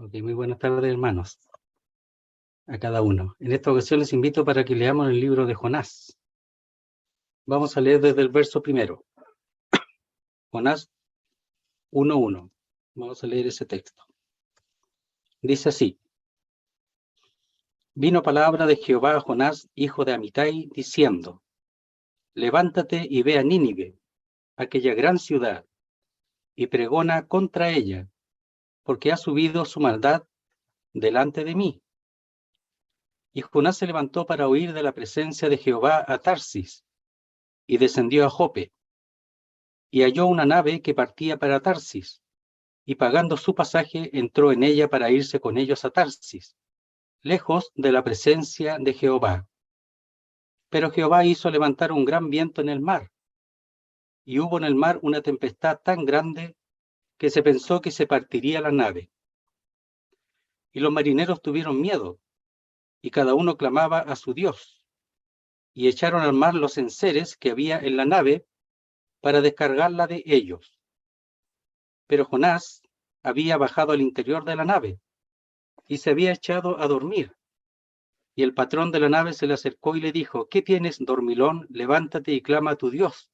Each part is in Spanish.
Ok, muy buenas tardes, hermanos, a cada uno. En esta ocasión les invito para que leamos el libro de Jonás. Vamos a leer desde el verso primero. Jonás 1:1. Vamos a leer ese texto. Dice así: Vino palabra de Jehová a Jonás, hijo de Amitai, diciendo: Levántate y ve a Nínive, aquella gran ciudad, y pregona contra ella, porque ha subido su maldad delante de mí. Y Jonás se levantó para huir de la presencia de Jehová a Tarsis, y descendió a Jope, y halló una nave que partía para Tarsis, y pagando su pasaje entró en ella para irse con ellos a Tarsis, lejos de la presencia de Jehová. Pero Jehová hizo levantar un gran viento en el mar, y hubo en el mar una tempestad tan grande que se pensó que se partiría la nave. Y los marineros tuvieron miedo, y cada uno clamaba a su Dios, y echaron al mar los enseres que había en la nave para descargarla de ellos. Pero Jonás había bajado al interior de la nave, y se había echado a dormir. Y el patrón de la nave se le acercó y le dijo: ¿Qué tienes, dormilón? Levántate y clama a tu Dios.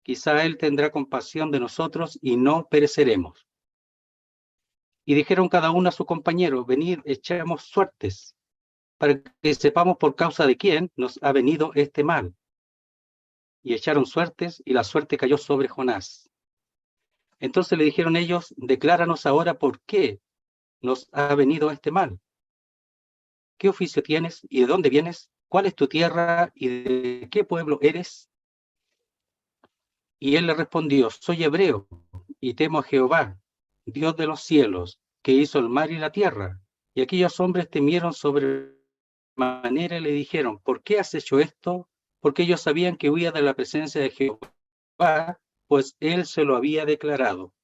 Quizá él tendrá compasión de nosotros y no pereceremos. Y dijeron cada uno a su compañero: Venid, echemos suertes, para que sepamos por causa de quién nos ha venido este mal. Y echaron suertes, y la suerte cayó sobre Jonás. Entonces le dijeron ellos: Decláranos ahora por qué nos ha venido este mal. ¿Qué oficio tienes y de dónde vienes? ¿Cuál es tu tierra y de qué pueblo eres? Y él le respondió: Soy hebreo, y temo a Jehová, Dios de los cielos, que hizo el mar y la tierra. Y aquellos hombres temieron sobremanera y le dijeron: ¿Por qué has hecho esto? Porque ellos sabían que huía de la presencia de Jehová, pues él se lo había declarado.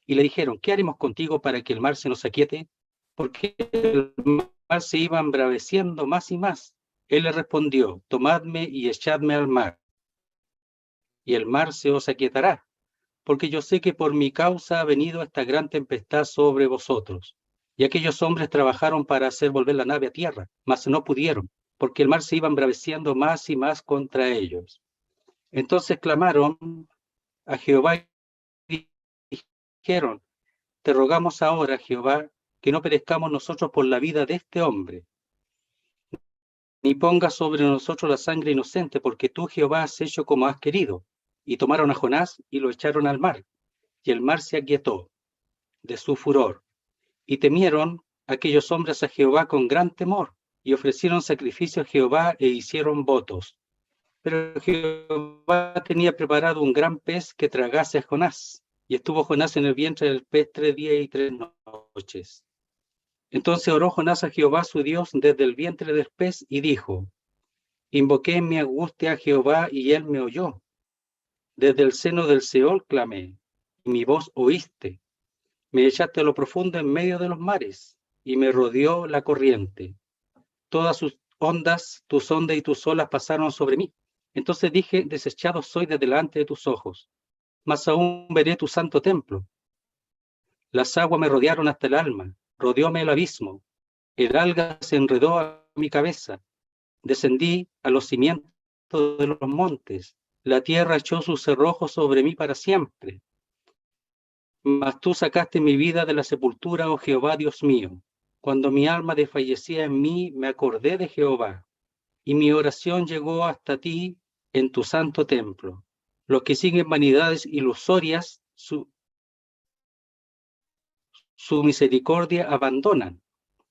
Y le dijeron: ¿Qué haremos contigo para que el mar se nos aquiete? Porque el mar se iba embraveciendo más y más. Él le respondió: Tomadme y echadme al mar, y el mar se os aquietará, porque yo sé que por mi causa ha venido esta gran tempestad sobre vosotros. Y aquellos hombres trabajaron para hacer volver la nave a tierra, mas no pudieron, porque el mar se iba embraveciendo más y más contra ellos. Entonces clamaron a Jehová y dijeron: Te rogamos ahora, Jehová, que no perezcamos nosotros por la vida de este hombre, ni pongas sobre nosotros la sangre inocente, porque tú, Jehová, has hecho como has querido. Y tomaron a Jonás y lo echaron al mar, y el mar se aquietó de su furor. Y temieron aquellos hombres a Jehová con gran temor, y ofrecieron sacrificio a Jehová e hicieron votos. Pero Jehová tenía preparado un gran pez que tragase a Jonás, y estuvo Jonás en el vientre del pez 3 días y 3 noches. Entonces oró Jonás a Jehová su Dios desde el vientre del pez y dijo: Invoqué en mi angustia a Jehová y él me oyó. Desde el seno del Seol clamé, y mi voz oíste. Me echaste a lo profundo en medio de los mares, y me rodeó la corriente. Todas tus ondas y tus olas pasaron sobre mí. Entonces dije: desechado soy de delante de tus ojos, mas aún veré tu santo templo. Las aguas me rodearon hasta el alma, rodeóme el abismo. El alga se enredó a mi cabeza. Descendí a los cimientos de los montes. La tierra echó sus cerrojos sobre mí para siempre. Mas tú sacaste mi vida de la sepultura, oh Jehová, Dios mío. Cuando mi alma desfallecía en mí, me acordé de Jehová, y mi oración llegó hasta ti en tu santo templo. Los que siguen vanidades ilusorias, su misericordia abandonan.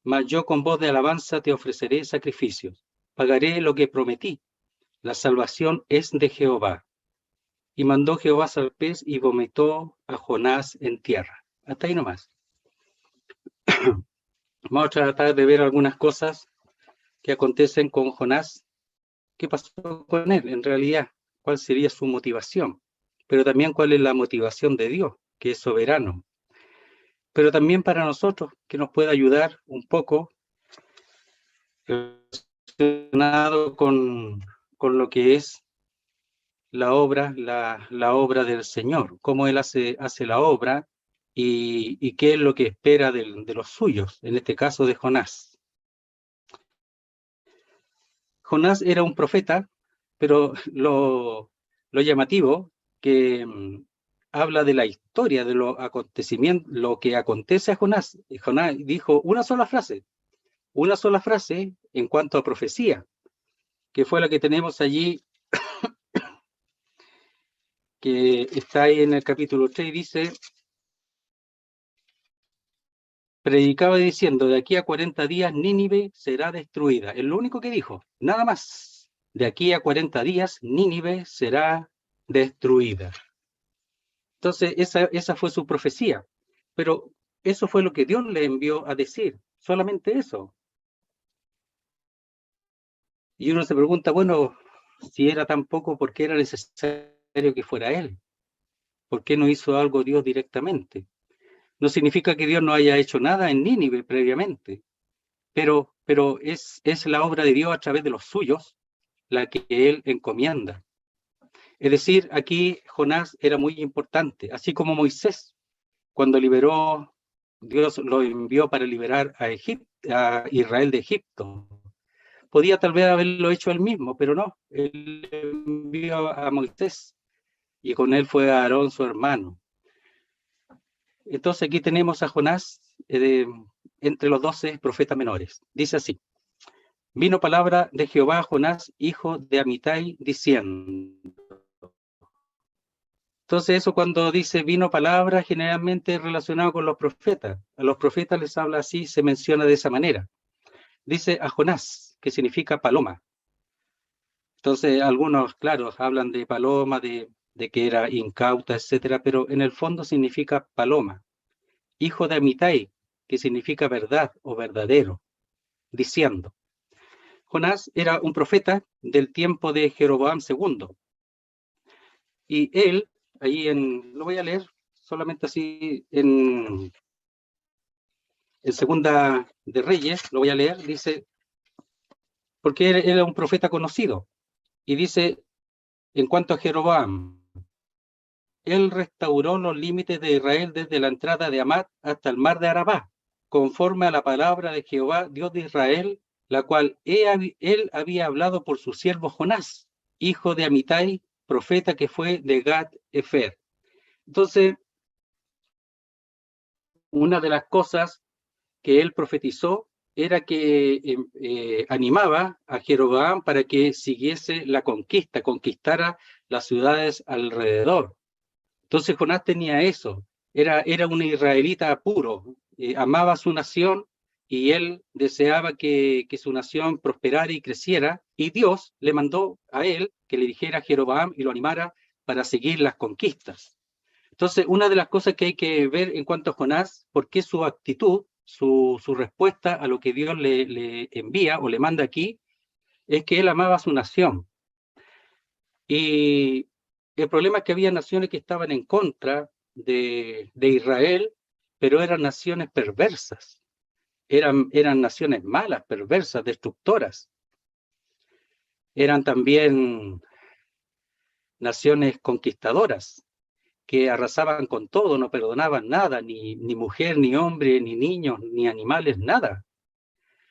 Mas yo con voz de alabanza te ofreceré sacrificios. Pagaré lo que prometí. La salvación es de Jehová. Y mandó Jehová al pez y vomitó a Jonás en tierra. Hasta ahí nomás. Vamos a tratar de ver algunas cosas que acontecen con Jonás. ¿Qué pasó con él en realidad? ¿Cuál sería su motivación? Pero también cuál es la motivación de Dios, que es soberano. Pero también para nosotros, que nos puede ayudar un poco relacionado con lo que es la obra, la obra del Señor, cómo Él hace la obra y qué es lo que espera de los suyos, en este caso de Jonás. Jonás era un profeta, pero lo llamativo que habla de la historia, de los acontecimientos, lo que acontece a Jonás. Y Jonás dijo una sola frase en cuanto a profecía, que fue la que tenemos allí, que está ahí en el capítulo 3, dice, predicaba diciendo, de aquí a 40 días Nínive será destruida. Es lo único que dijo, nada más. De aquí a 40 días Nínive será destruida. Entonces, esa fue su profecía. Pero eso fue lo que Dios le envió a decir, solamente eso. Y uno se pregunta, bueno, si era tan poco, ¿por qué era necesario que fuera él? ¿Por qué no hizo algo Dios directamente? No significa que Dios no haya hecho nada en Nínive previamente, pero es la obra de Dios a través de los suyos la que él encomienda. Es decir, aquí Jonás era muy importante, así como Moisés, cuando liberó, Dios lo envió para liberar a Israel de Egipto. Podía tal vez haberlo hecho él mismo, pero no, él envió a Moisés y con él fue Aarón su hermano. Entonces aquí tenemos a Jonás entre los 12 profetas menores. Dice así, vino palabra de Jehová a Jonás, hijo de Amitai, diciendo. Entonces eso cuando dice vino palabra, generalmente relacionado con los profetas. A los profetas les habla así, se menciona de esa manera. Dice a Jonás, que significa paloma. Entonces algunos, claro, hablan de paloma, de que era incauta, etcétera, pero en el fondo significa paloma. Hijo de Amitai, que significa verdad o verdadero, diciendo. Jonás era un profeta del tiempo de Jeroboam II. Y él, lo voy a leer solamente así en Segunda de Reyes, lo voy a leer, dice, porque él era un profeta conocido. Y dice, en cuanto a Jeroboam, él restauró los límites de Israel desde la entrada de Amat hasta el mar de Arabá, conforme a la palabra de Jehová, Dios de Israel, la cual él había hablado por su siervo Jonás, hijo de Amitai, profeta que fue de Gat-Efer. Entonces, una de las cosas que él profetizó era que animaba a Jeroboam para que siguiese la conquista, conquistara las ciudades alrededor. Entonces Jonás tenía eso, era un israelita puro, amaba a su nación y él deseaba que su nación prosperara y creciera, y Dios le mandó a él que le dijera a Jeroboam y lo animara para seguir las conquistas. Entonces, una de las cosas que hay que ver en cuanto a Jonás, por qué su actitud, su respuesta a lo que Dios le envía o le manda aquí, es que él amaba a su nación. Y el problema es que había naciones que estaban en contra de Israel, pero eran naciones perversas, eran naciones malas, perversas, destructoras. Eran también naciones conquistadoras, que arrasaban con todo, no perdonaban nada, ni mujer, ni hombre, ni niños, ni animales, nada.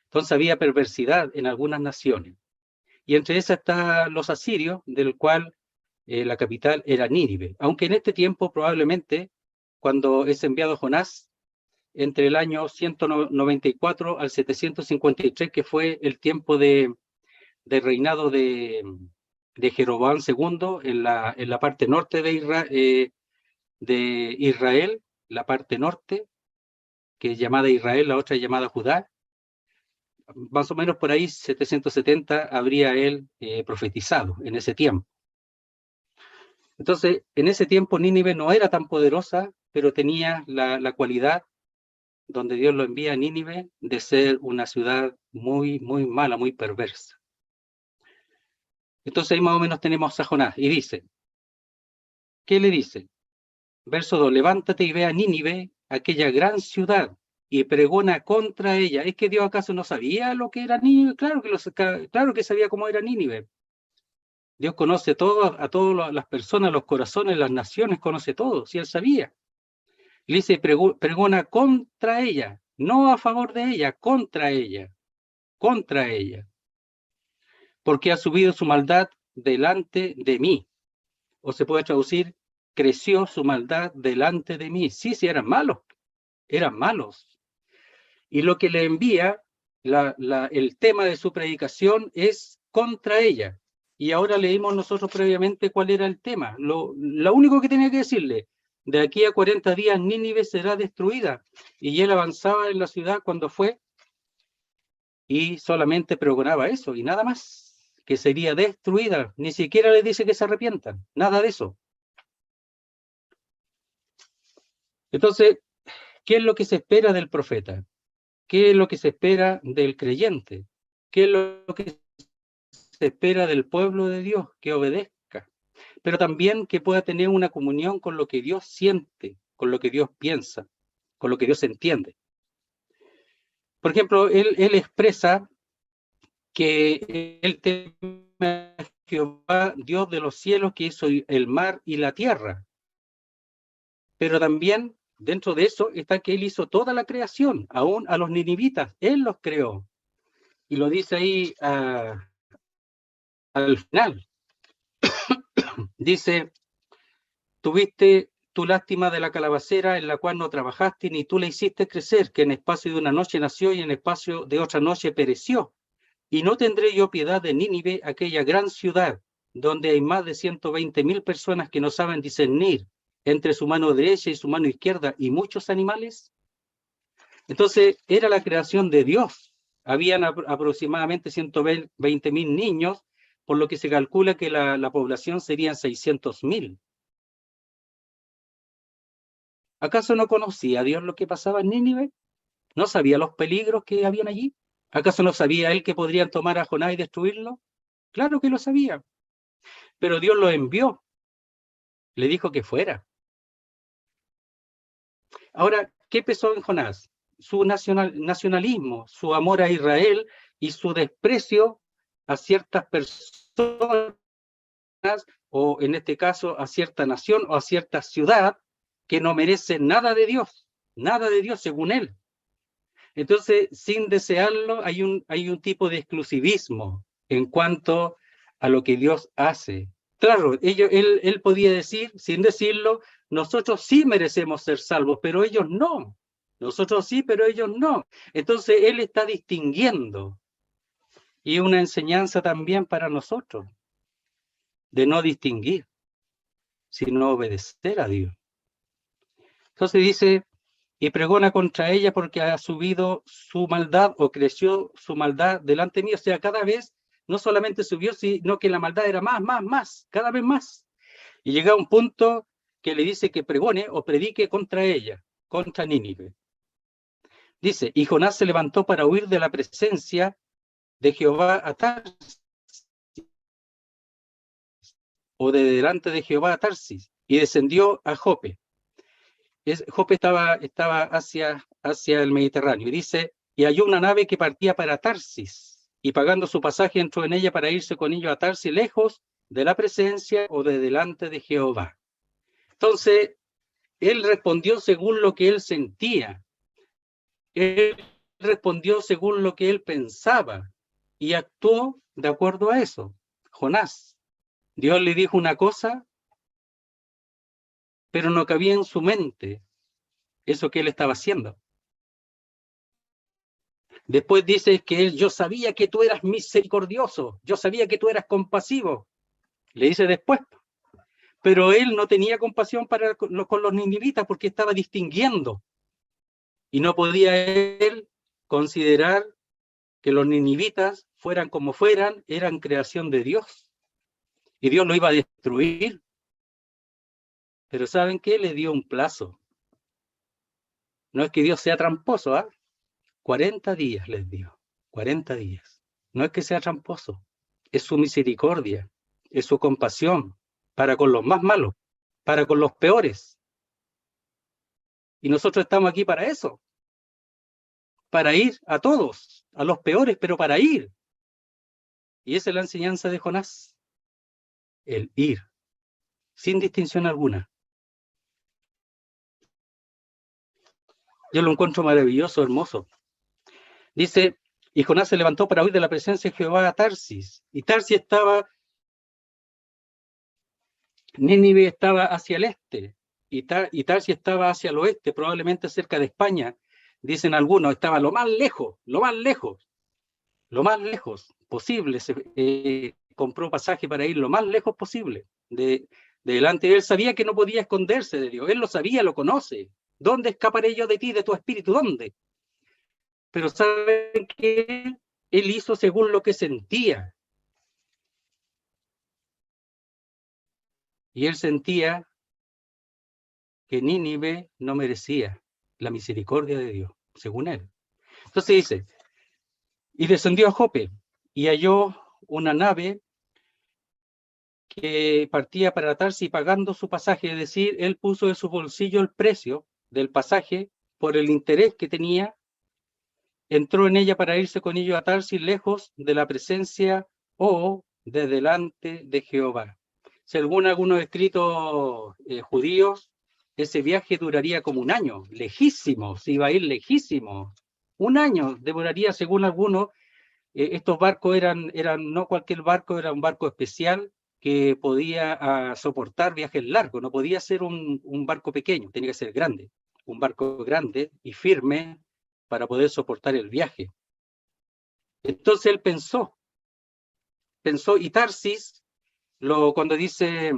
Entonces había perversidad en algunas naciones. Y entre esas están los asirios, del cual la capital era Nínive. Aunque en este tiempo probablemente, cuando es enviado Jonás, entre el año 194 al 753, que fue el tiempo de reinado de Jeroboam II en la parte norte de Israel, la parte norte, que es llamada Israel, la otra es llamada Judá. Más o menos por ahí, 770, habría él profetizado en ese tiempo. Entonces, en ese tiempo Nínive no era tan poderosa, pero tenía la cualidad, donde Dios lo envía a Nínive, de ser una ciudad muy, muy mala, muy perversa. Entonces ahí más o menos tenemos a Jonás, y dice, ¿qué le dice? Verso 2, levántate y ve a Nínive, aquella gran ciudad, y pregona contra ella. ¿Es que Dios acaso no sabía lo que era Nínive? Claro que sabía cómo era Nínive. Dios conoce todo, a todas las personas, los corazones, las naciones, conoce todo, si él sabía. Le dice, pregona contra ella, no a favor de ella, contra ella, contra ella, porque ha subido su maldad delante de mí. O se puede traducir, creció su maldad delante de mí. Sí, sí, eran malos, eran malos. Y lo que le envía, el tema de su predicación es contra ella. Y ahora leímos nosotros previamente cuál era el tema. Lo único que tenía que decirle, de aquí a 40 días Nínive será destruida. Y él avanzaba en la ciudad cuando fue y solamente pregonaba eso y nada más, que sería destruida. Ni siquiera le dice que se arrepientan, nada de eso. Entonces, ¿qué es lo que se espera del profeta? ¿Qué es lo que se espera del creyente? ¿Qué es lo que se espera del pueblo de Dios? Que obedezca, pero también que pueda tener una comunión con lo que Dios siente, con lo que Dios piensa, con lo que Dios entiende. Por ejemplo, él expresa que él teme a Jehová, Dios de los cielos, que hizo el mar y la tierra. Pero también dentro de eso está que él hizo toda la creación, aún a los ninivitas, él los creó. Y lo dice ahí al final. Dice, tuviste tu lástima de la calabacera en la cual no trabajaste, ni tú la hiciste crecer, que en espacio de una noche nació y en espacio de otra noche pereció. Y no tendré yo piedad de Nínive, aquella gran ciudad, donde hay más de 120,000 personas que no saben discernir entre su mano derecha y su mano izquierda y muchos animales. Entonces, era la creación de Dios. Habían aproximadamente 120,000 niños, por lo que se calcula que la población serían 600,000. ¿Acaso no conocía Dios lo que pasaba en Nínive? ¿No sabía los peligros que habían allí? ¿Acaso no sabía él que podrían tomar a Jonás y destruirlo? Claro que lo sabía, pero Dios lo envió, le dijo que fuera. Ahora, ¿qué pesó en Jonás? Su nacionalismo, su amor a Israel y su desprecio a ciertas personas, o en este caso a cierta nación o a cierta ciudad que no merece nada de Dios según él. Entonces, sin desearlo, hay un tipo de exclusivismo en cuanto a lo que Dios hace. Claro, él podía decir, sin decirlo, nosotros sí merecemos ser salvos, pero ellos no. Nosotros sí, pero ellos no. Entonces, él está distinguiendo. Y una enseñanza también para nosotros, de no distinguir, sino obedecer a Dios. Entonces dice, y pregona contra ella porque ha subido su maldad o creció su maldad delante mío. O sea, cada vez no solamente subió, sino que la maldad era más, cada vez más. Y llega a un punto que le dice que pregone o predique contra ella, contra Nínive. Dice, y Jonás se levantó para huir de la presencia de Jehová a Tarsis, o de delante de Jehová a Tarsis, y descendió a Jope. Jope estaba hacia el Mediterráneo, y dice, y halló una nave que partía para Tarsis, y pagando su pasaje entró en ella para irse con ellos a Tarsis, lejos de la presencia o de delante de Jehová. Entonces, él respondió según lo que él sentía, él respondió según lo que él pensaba, y actuó de acuerdo a eso. Jonás, Dios le dijo una cosa, pero no cabía en su mente eso que él estaba haciendo. Después dice que yo sabía que tú eras misericordioso, yo sabía que tú eras compasivo. Le dice después. Pero él no tenía compasión con los ninivitas porque estaba distinguiendo. Y no podía él considerar que los ninivitas, fueran como fueran, eran creación de Dios. Y Dios lo iba a destruir. Pero ¿saben qué? Le dio un plazo. No es que Dios sea tramposo, ¿ah? 40 días les dio. 40 días. No es que sea tramposo. Es su misericordia, es su compasión para con los más malos, para con los peores. Y nosotros estamos aquí para eso, para ir a todos, a los peores, pero para ir. Y esa es la enseñanza de Jonás, el ir, sin distinción alguna. Yo lo encuentro maravilloso, hermoso. Dice, y Jonás se levantó para huir de la presencia de Jehová a Tarsis. Y Tarsis estaba, Nínive estaba hacia el este, y Tarsis estaba hacia el oeste, probablemente cerca de España. Dicen algunos, estaba lo más lejos, lo más lejos, lo más lejos posible. Compró pasaje para ir lo más lejos posible de delante. Él sabía que no podía esconderse de Dios. Él lo sabía, lo conoce. ¿Dónde escaparé yo de ti, de tu espíritu? ¿Dónde? Pero ¿saben qué? Él hizo según lo que sentía. Y él sentía que Nínive no merecía la misericordia de Dios, según él. Entonces dice, y descendió a Jope y halló una nave que partía para Tarsis y pagando su pasaje, es decir, él puso de su bolsillo el precio del pasaje por el interés que tenía, entró en ella para irse con ellos a Tarsis lejos de la presencia o de delante de Jehová. Según algunos escritos judíos, ese viaje duraría como un año, lejísimo, se iba a ir lejísimo. Un año demoraría, según algunos. Estos barcos eran no cualquier barco, era un barco especial que podía soportar viajes largos, no podía ser un barco pequeño, tenía que ser grande, un barco grande y firme para poder soportar el viaje. Entonces él pensó, y Tarsis, cuando dice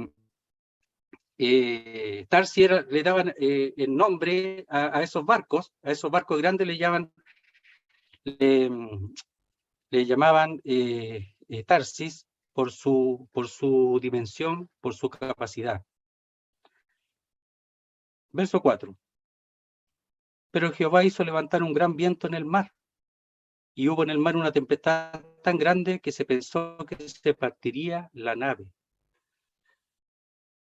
Tarsis le daban el nombre a esos barcos grandes le, le llamaban Tarsis por su dimensión, por su capacidad. Verso 4. Pero Jehová hizo levantar un gran viento en el mar, y hubo en el mar una tempestad tan grande que se pensó que se partiría la nave.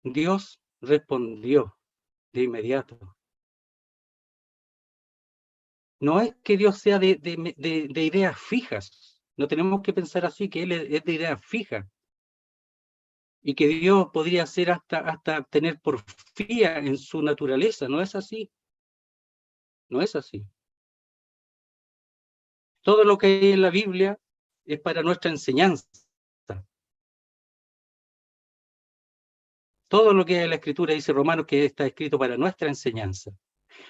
Dios respondió de inmediato. No es que Dios sea de ideas fijas, no tenemos que pensar así, que Él es de ideas fijas, y que Dios podría ser hasta tener porfía en su naturaleza. No es así, no es así. Todo lo que hay en la Biblia es para nuestra enseñanza. Todo lo que hay en la Escritura, dice Romanos, que está escrito para nuestra enseñanza.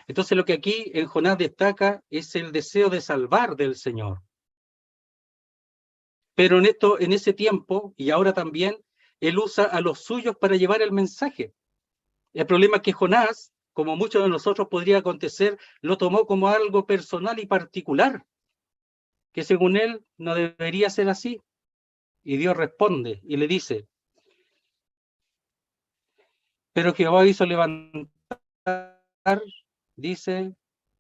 Entonces lo que aquí en Jonás destaca es el deseo de salvar del Señor. Pero en ese tiempo, y ahora también, él usa a los suyos para llevar el mensaje. El problema es que Jonás, como muchos de nosotros podría acontecer, lo tomó como algo personal y particular, que según él no debería ser así. Y Dios responde y le dice, pero Jehová hizo levantar, dice,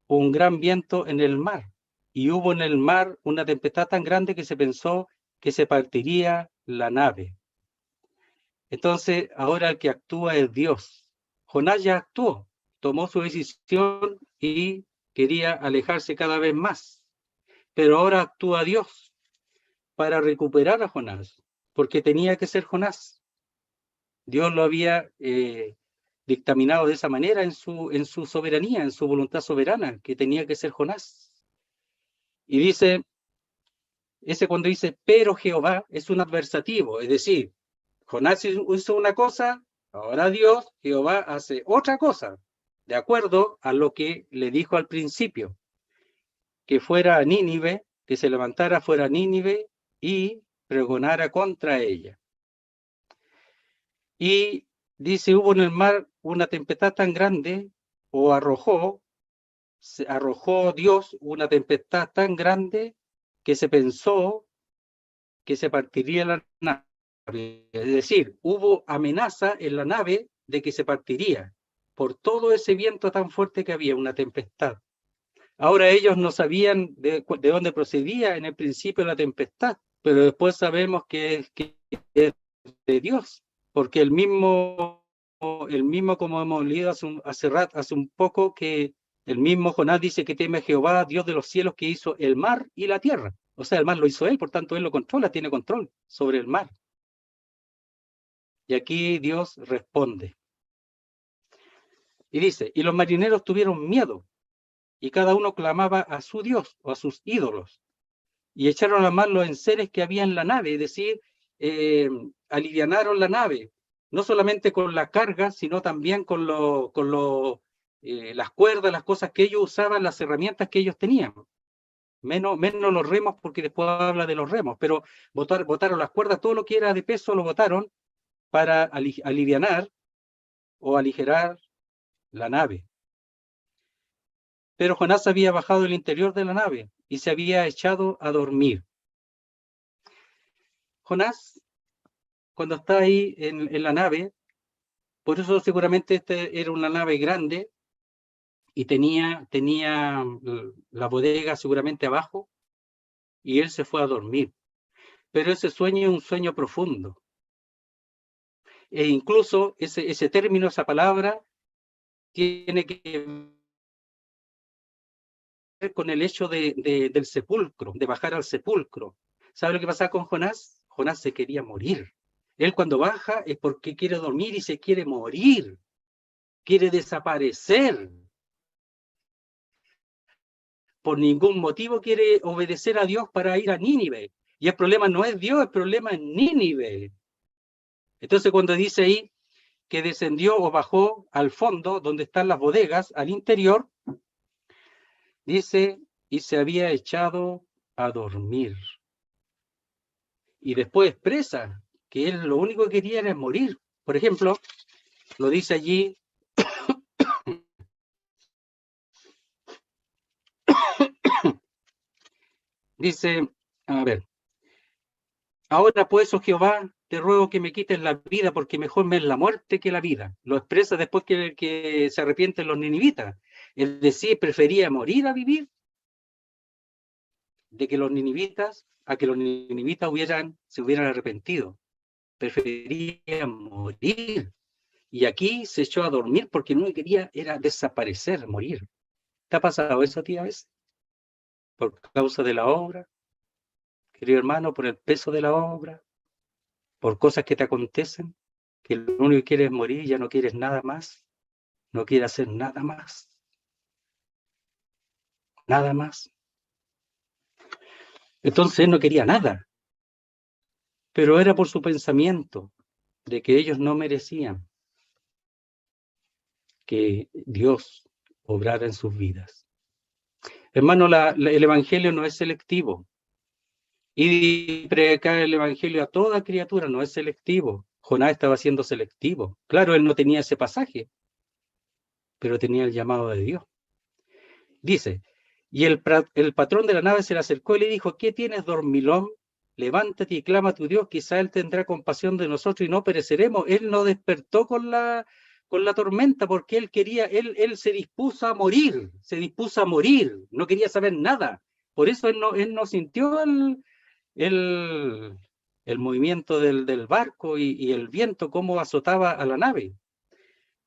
un gran viento en el mar, y hubo en el mar una tempestad tan grande que se pensó que se partiría la nave. Entonces, ahora el que actúa es Dios. Jonás ya actuó, tomó su decisión y quería alejarse cada vez más. Pero ahora actúa Dios para recuperar a Jonás, porque tenía que ser Jonás. Dios lo había dictaminado de esa manera en su soberanía, en su voluntad soberana, que tenía que ser Jonás. Y dice, cuando dice, pero Jehová, es un adversativo, es decir, Jonás hizo una cosa, ahora Dios, Jehová, hace otra cosa, de acuerdo a lo que le dijo al principio, que fuera a Nínive, que se levantara fuera a Nínive y pregonara contra ella. Y dice, hubo en el mar una tempestad tan grande, o arrojó Dios una tempestad tan grande que se pensó que se partiría la nave. Es decir, hubo amenaza en la nave de que se partiría por todo ese viento tan fuerte que había, una tempestad. Ahora ellos no sabían de dónde procedía en el principio la tempestad, pero después sabemos que es de Dios, porque el mismo como hemos leído hace un poco, que el mismo Jonás dice que teme a Jehová, Dios de los cielos, que hizo el mar y la tierra. O sea, el mar lo hizo él, por tanto él lo controla, tiene control sobre el mar. Y aquí Dios responde. Y dice, y los marineros tuvieron miedo y cada uno clamaba a su Dios o a sus ídolos. Y echaron a mar los enseres que había en la nave, es decir, alivianaron la nave, no solamente con la carga, sino también las cuerdas, las cosas que ellos usaban, las herramientas que ellos tenían. Menos los remos, porque después habla de los remos, pero botaron las cuerdas, todo lo que era de peso lo botaron para alivianar o aligerar la nave. Pero Jonás había bajado del interior de la nave y se había echado a dormir. Jonás, cuando está ahí en la nave, por eso seguramente este era una nave grande y tenía la bodega seguramente abajo, y él se fue a dormir. Pero ese sueño es un sueño profundo. E incluso ese término, esa palabra, tiene que ver con el hecho del sepulcro, de bajar al sepulcro. ¿Sabe lo que pasa con Jonás? Jonás se quería morir. Él cuando baja es porque quiere dormir y se quiere morir. Quiere desaparecer. Por ningún motivo quiere obedecer a Dios para ir a Nínive. Y el problema no es Dios, el problema es Nínive. Entonces cuando dice ahí que descendió o bajó al fondo, donde están las bodegas, al interior, dice, y se había echado a dormir. Y después expresa que él lo único que quería era morir. Por ejemplo, lo dice allí, dice, a ver, ahora pues, oh Jehová, te ruego que me quites la vida, porque mejor me es la muerte que la vida. Lo expresa después que se arrepienten los ninivitas. Es decir, prefería morir a vivir, a que los ninivitas se hubieran arrepentido. Prefería morir. Y aquí se echó a dormir porque no quería, era desaparecer, morir. ¿Te ha pasado eso a ti a veces? Por causa de la obra, querido hermano, por el peso de la obra, por cosas que te acontecen, que lo único que quieres es morir, ya no quieres nada más, no quieres hacer nada más, nada más. Entonces él no quería nada, pero era por su pensamiento de que ellos no merecían que Dios obrara en sus vidas. Hermano, el Evangelio no es selectivo. Y predicar el Evangelio a toda criatura no es selectivo. Jonás estaba siendo selectivo. Claro, él no tenía ese pasaje, pero tenía el llamado de Dios. Dice, y el patrón de la nave se le acercó y le dijo, ¿qué tienes, dormilón? Levántate y clama a tu Dios, quizá Él tendrá compasión de nosotros y no pereceremos. Él no despertó con la tormenta porque él se dispuso a morir, no quería saber nada. Por eso él no sintió el, el movimiento del barco y el viento, cómo azotaba a la nave.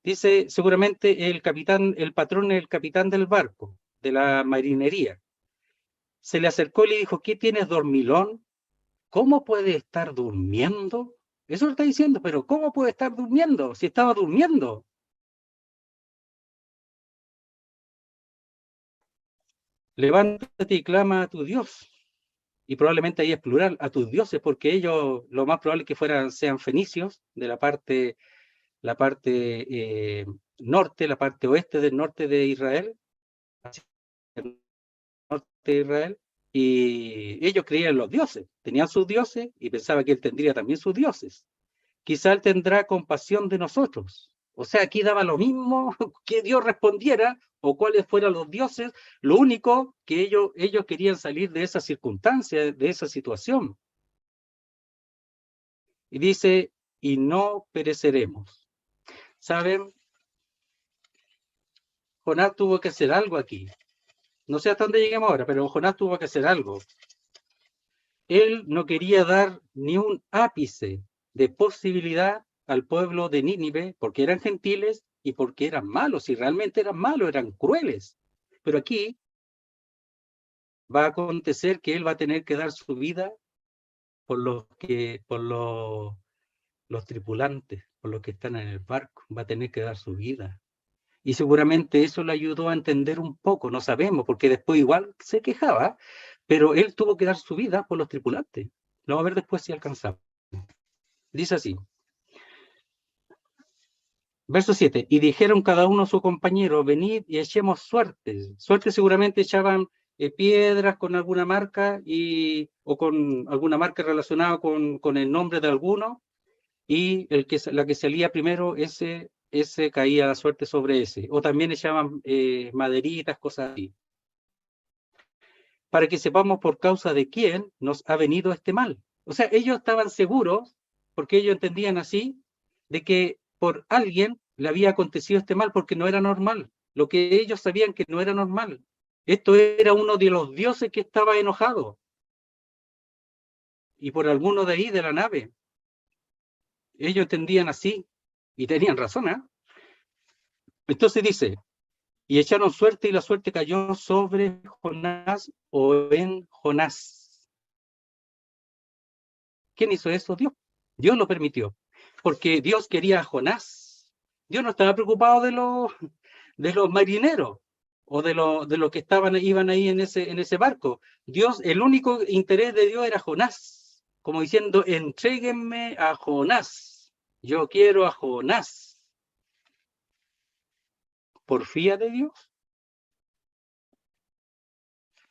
Dice, seguramente el patrón es el capitán del barco, de la marinería. Se le acercó y le dijo, ¿qué tienes, dormilón? ¿Cómo puede estar durmiendo? Eso lo está diciendo, pero ¿cómo puede estar durmiendo si estaba durmiendo? Levántate y clama a tu Dios. Y probablemente ahí es plural, a tus dioses, porque ellos lo más probable es que sean fenicios de la parte norte, la parte oeste del norte de Israel, hacia el norte de Israel, y ellos creían en los dioses, tenían sus dioses y pensaba que él tendría también sus dioses. Quizá él tendrá compasión de nosotros. O sea, aquí daba lo mismo que Dios respondiera o cuáles fueran los dioses, lo único que ellos querían salir de esa circunstancia, de esa situación. Y dice, y no pereceremos. ¿Saben? Jonás tuvo que hacer algo aquí. No sé hasta dónde llegamos ahora, pero Jonás tuvo que hacer algo. Él no quería dar ni un ápice de posibilidad al pueblo de Nínive, porque eran gentiles y porque eran malos, y realmente eran malos, eran crueles. Pero aquí va a acontecer que él va a tener que dar su vida por los tripulantes, por los que están en el barco, va a tener que dar su vida. Y seguramente eso le ayudó a entender un poco, no sabemos, porque después igual se quejaba, pero él tuvo que dar su vida por los tripulantes. Lo vamos a ver después si alcanzamos. Dice así, verso 7, y dijeron cada uno a su compañero, venid y echemos suerte. Suerte seguramente echaban piedras con alguna marca o con alguna marca relacionada con el nombre de alguno, y la que salía primero, ese caía la suerte sobre ese. O también echaban maderitas, cosas así. Para que sepamos por causa de quién nos ha venido este mal. O sea, ellos estaban seguros, porque ellos entendían así, de que por alguien le había acontecido este mal, porque no era normal. Lo que ellos sabían que no era normal. Esto era uno de los dioses que estaba enojado. Y por alguno de ahí, de la nave. Ellos entendían así, y tenían razón, ¿eh? Entonces dice, y echaron suerte y la suerte cayó sobre Jonás o en Jonás. ¿Quién hizo eso? Dios. Dios lo permitió, porque Dios quería a Jonás. Dios no estaba preocupado de los marineros o de los que iban ahí en ese barco. Dios, el único interés de Dios era Jonás, como diciendo, entréguenme a Jonás. Yo quiero a Jonás. ¿Porfía de Dios?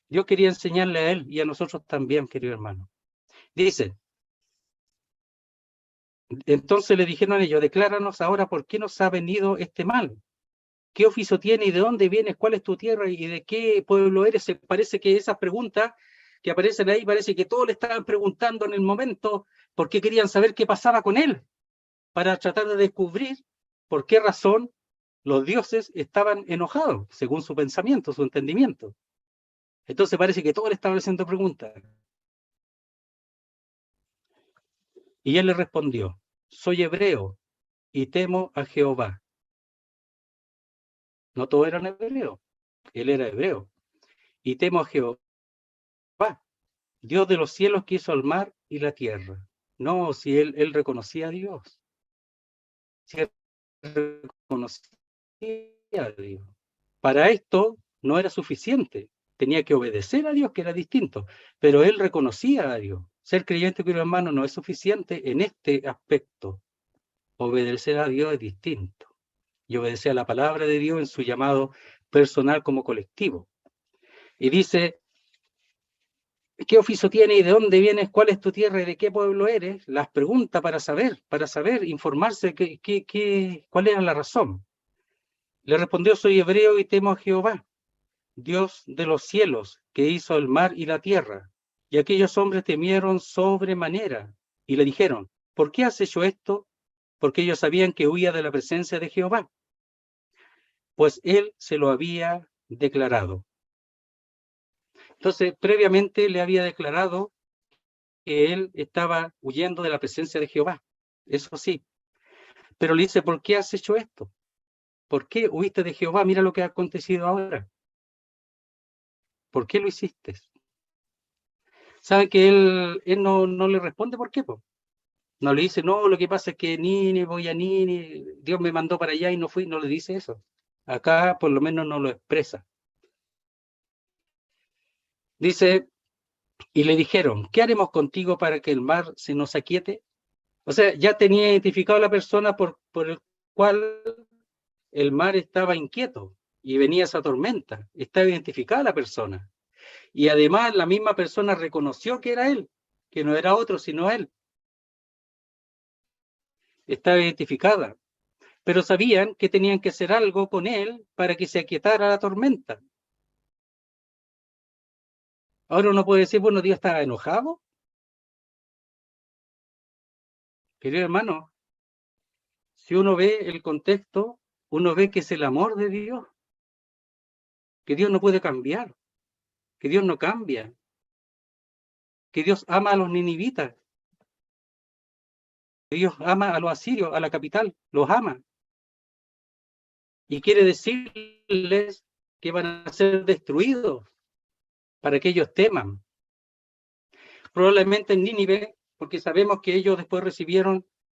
Dios quería enseñarle a él y a nosotros también, querido hermano. Dice, entonces le dijeron a ellos, decláranos ahora por qué nos ha venido este mal. ¿Qué oficio tiene y de dónde vienes? ¿Cuál es tu tierra y de qué pueblo eres? Parece que esas preguntas que aparecen ahí, parece que todos le estaban preguntando en el momento porque querían saber qué pasaba con él, para tratar de descubrir por qué razón los dioses estaban enojados, según su pensamiento, su entendimiento. Entonces parece que todos le estaban haciendo preguntas. Y él le respondió, soy hebreo y temo a Jehová. No todos eran hebreos, él era hebreo. Y temo a Jehová, Dios de los cielos que hizo el mar y la tierra. No, si él reconocía a Dios. Si él reconocía a Dios. Para esto no era suficiente. Tenía que obedecer a Dios, que era distinto. Pero él reconocía a Dios. Ser creyente, querido hermano, no es suficiente en este aspecto. Obedecer a Dios es distinto. Y obedecer a la palabra de Dios en su llamado personal como colectivo. Y dice, ¿qué oficio tienes y de dónde vienes? ¿Cuál es tu tierra y de qué pueblo eres? Las pregunta para saber, informarse cuál era la razón. Le respondió, soy hebreo y temo a Jehová, Dios de los cielos, que hizo el mar y la tierra. Y aquellos hombres temieron sobremanera y le dijeron, ¿por qué has hecho esto? Porque ellos sabían que huía de la presencia de Jehová, pues él se lo había declarado. Entonces, previamente le había declarado que él estaba huyendo de la presencia de Jehová. Eso sí. Pero le dice, ¿por qué has hecho esto? ¿Por qué huiste de Jehová? Mira lo que ha acontecido ahora. ¿Por qué lo hiciste? ¿Sabe que él no le responde por qué? Po? No le dice, no, lo que pasa es que voy a Nini, Dios me mandó para allá y no fui, no le dice eso. Acá por lo menos no lo expresa. Dice, y le dijeron, ¿qué haremos contigo para que el mar se nos aquiete? O sea, ya tenía identificado a la persona por el cual el mar estaba inquieto y venía esa tormenta. Estaba identificada la persona. Y además la misma persona reconoció que era él, que no era otro sino él. Estaba identificada. Pero sabían que tenían que hacer algo con él para que se aquietara la tormenta. Ahora uno puede decir, bueno, Dios estaba enojado. Querido hermano, si uno ve el contexto, uno ve que es el amor de Dios, que Dios no puede cambiar, que Dios no cambia, que Dios ama a los ninivitas, que Dios ama a los asirios, a la capital, los ama. Y quiere decirles que van a ser destruidos para que ellos teman. Probablemente en Nínive, porque sabemos que ellos después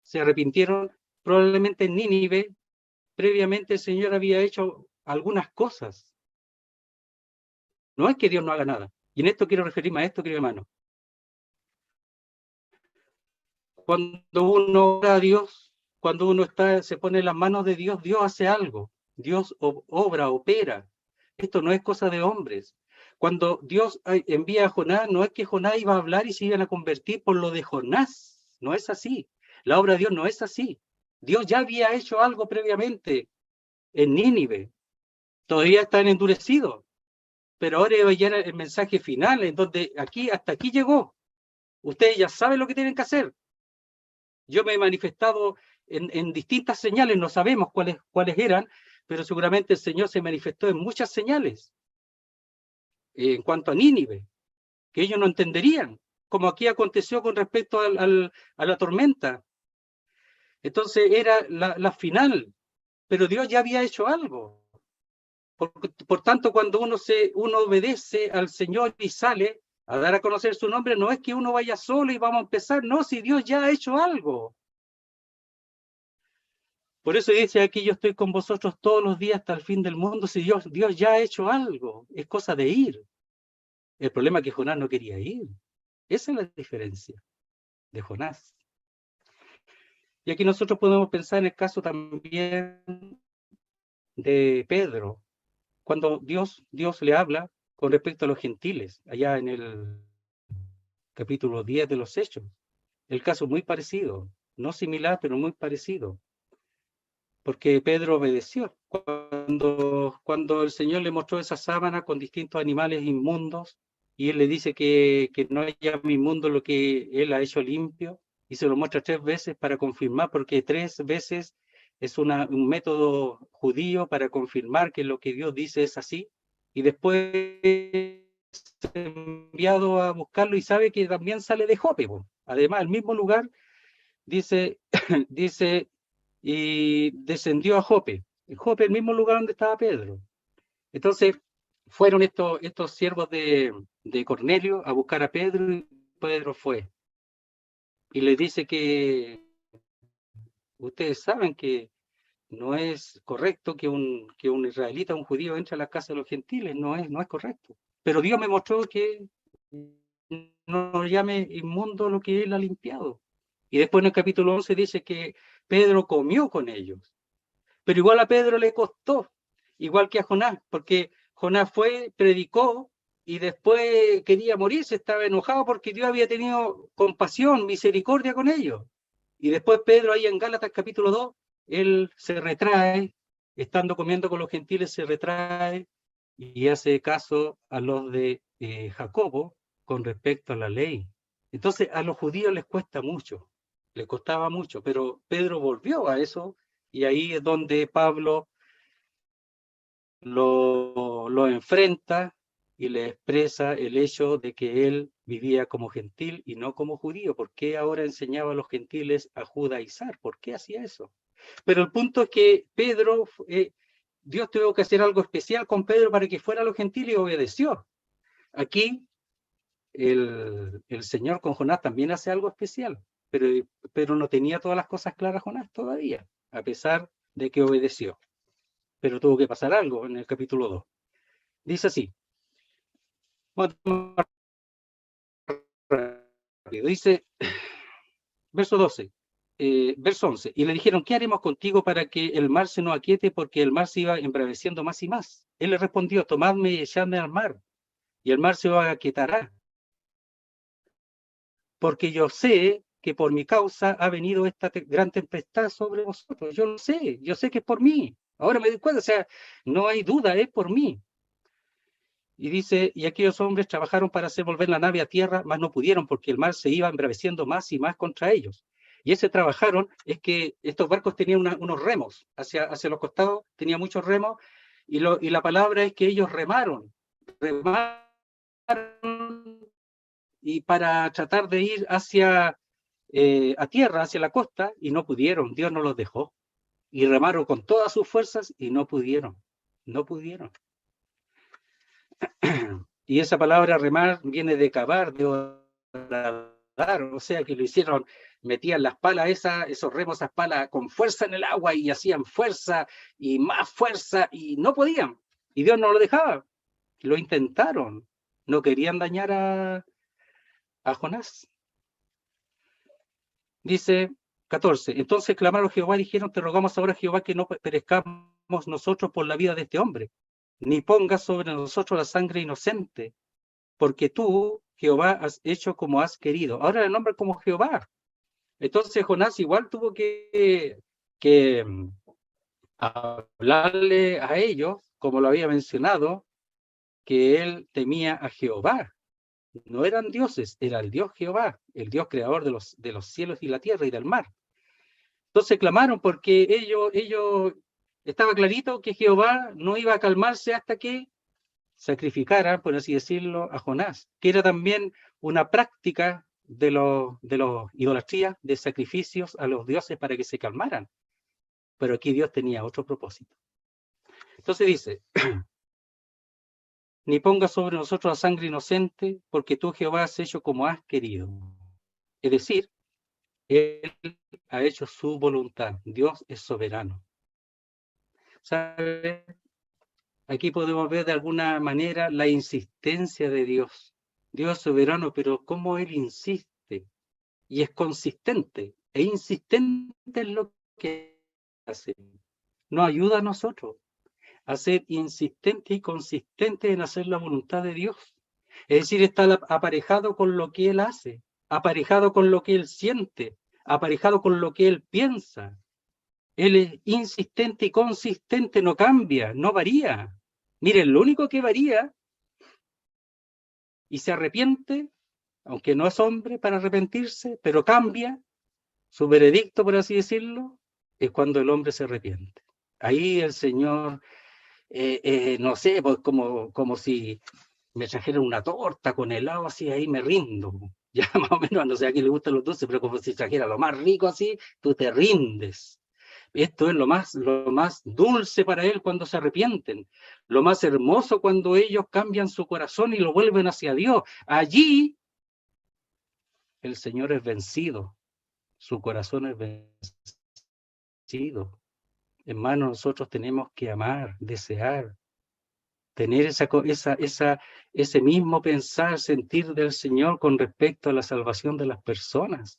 se arrepintieron, probablemente en Nínive previamente el Señor había hecho algunas cosas. No es que Dios no haga nada. Y en esto quiero referirme a esto, querido hermano. Cuando uno ora a Dios, cuando uno se pone en las manos de Dios, Dios hace algo. Dios obra, opera. Esto no es cosa de hombres. Cuando Dios envía a Jonás, no es que Jonás iba a hablar y se iban a convertir por lo de Jonás. No es así. La obra de Dios no es así. Dios ya había hecho algo previamente en Nínive. Todavía están endurecidos. Pero ahora va a llegar el mensaje final, en donde hasta aquí llegó. Ustedes ya saben lo que tienen que hacer. Yo me he manifestado en distintas señales, no sabemos cuáles eran, pero seguramente el Señor se manifestó en muchas señales en cuanto a Nínive, que ellos no entenderían, como aquí aconteció con respecto a la tormenta. Entonces era la final, pero Dios ya había hecho algo. Por tanto, cuando uno obedece al Señor y sale a dar a conocer su nombre, no es que uno vaya solo y vamos a empezar, no, si Dios ya ha hecho algo. Por eso dice aquí, yo estoy con vosotros todos los días hasta el fin del mundo. Si Dios ya ha hecho algo, es cosa de ir. El problema es que Jonás no quería ir. Esa es la diferencia de Jonás. Y aquí nosotros podemos pensar en el caso también de Pedro, cuando Dios le habla con respecto a los gentiles, allá en el capítulo 10 de los Hechos. El caso muy parecido, no similar, pero muy parecido. Porque Pedro obedeció. Cuando el Señor le mostró esa sábana con distintos animales inmundos, y él le dice que no llame inmundo lo que él ha hecho limpio, y se lo muestra 3 veces para confirmar, porque 3 veces es un método judío para confirmar que lo que Dios dice es así, y después es enviado a buscarlo y sabe que también sale de Jope. Además, el mismo lugar dice, dice y descendió a Jope. En Jope, el mismo lugar donde estaba Pedro. Entonces, fueron estos siervos de Cornelio a buscar a Pedro, y Pedro fue. Y le dice que ustedes saben que no es correcto que un israelita, un judío, entre a la casa de los gentiles, no es correcto. Pero Dios me mostró que no llame inmundo lo que él ha limpiado. Y después en el capítulo 11 dice que Pedro comió con ellos. Pero igual a Pedro le costó, igual que a Jonás, porque Jonás fue, predicó y después quería morirse, estaba enojado porque Dios había tenido compasión, misericordia con ellos. Y después Pedro, ahí en Gálatas capítulo 2, él se retrae, estando comiendo con los gentiles, se retrae y hace caso a los de Jacobo con respecto a la ley. Entonces a los judíos les cuesta mucho, les costaba mucho, pero Pedro volvió a eso, y ahí es donde Pablo lo enfrenta y le expresa el hecho de que él vivía como gentil y no como judío. ¿Por qué ahora enseñaba a los gentiles a judaizar? ¿Por qué hacía eso? Pero el punto es que Pedro, Dios tuvo que hacer algo especial con Pedro para que fuera a los gentiles, y obedeció. Aquí el Señor con Jonás también hace algo especial, pero no tenía todas las cosas claras Jonás todavía, a pesar de que obedeció. Pero tuvo que pasar algo en el capítulo 2. Dice así, dice, verso 12, verso 11, y le dijeron, ¿qué haremos contigo para que el mar se nos aquiete? Porque el mar se iba embraveciendo más y más. Él le respondió, tomadme y echadme al mar, y el mar se os aquietará, porque yo sé que por mi causa ha venido esta gran tempestad sobre vosotros. Yo sé que es por mí. Ahora me doy cuenta, o sea, no hay duda, es por mí. Y dice, y aquellos hombres trabajaron para hacer volver la nave a tierra, mas no pudieron, porque el mar se iba embraveciendo más y más contra ellos. Y ese trabajaron es que estos barcos tenían unos remos hacia los costados, tenía muchos remos, y la palabra es que ellos remaron y para tratar de ir a tierra, hacia la costa, y no pudieron, Dios no los dejó. Y remaron con todas sus fuerzas y no pudieron. Y esa palabra remar viene de cavar, de horadar, ayudar, o sea que lo hicieron, metían las palas esos remos, esas palas con fuerza en el agua y hacían fuerza y más fuerza y no podían. Y Dios no lo dejaba. Lo intentaron. No querían dañar a Jonás. Dice 14. Entonces clamaron a Jehová y dijeron, te rogamos ahora, Jehová, que no perezcamos nosotros por la vida de este hombre, ni pongas sobre nosotros la sangre inocente, porque tú, Jehová, has hecho como has querido. Ahora le nombra como Jehová. Entonces Jonás igual tuvo que hablarle a ellos, como lo había mencionado, que él temía a Jehová. No eran dioses, era el Dios Jehová, el Dios creador de los cielos y la tierra y del mar. Entonces clamaron porque ellos estaba clarito que Jehová no iba a calmarse hasta que sacrificara, por así decirlo, a Jonás, que era también una práctica de los idolatrías, de sacrificios a los dioses para que se calmaran. Pero aquí Dios tenía otro propósito. Entonces dice, ni ponga sobre nosotros la sangre inocente, porque tú, Jehová, has hecho como has querido. Es decir, Él ha hecho su voluntad. Dios es soberano. ¿Sabe? Aquí podemos ver de alguna manera la insistencia de Dios. Dios es soberano, pero cómo Él insiste y es consistente e insistente en lo que hace. Nos ayuda a nosotros a ser insistente y consistente en hacer la voluntad de Dios. Es decir, está aparejado con lo que Él hace, aparejado con lo que Él siente, aparejado con lo que Él piensa. Él es insistente y consistente, no cambia, no varía. Miren, lo único que varía y se arrepiente, aunque no es hombre para arrepentirse, pero cambia su veredicto, por así decirlo, es cuando el hombre se arrepiente. Ahí el Señor, no sé, pues como si me trajeran una torta con helado así, ahí me rindo. Ya más o menos, no sé a quién le gustan los dulces, pero como si trajera lo más rico así, tú te rindes. Esto es lo más dulce para él cuando se arrepienten, lo más hermoso cuando ellos cambian su corazón y lo vuelven hacia Dios. Allí el Señor es vencido, su corazón es vencido. Hermanos, nosotros tenemos que amar, desear, tener ese mismo pensar, sentir del Señor con respecto a la salvación de las personas.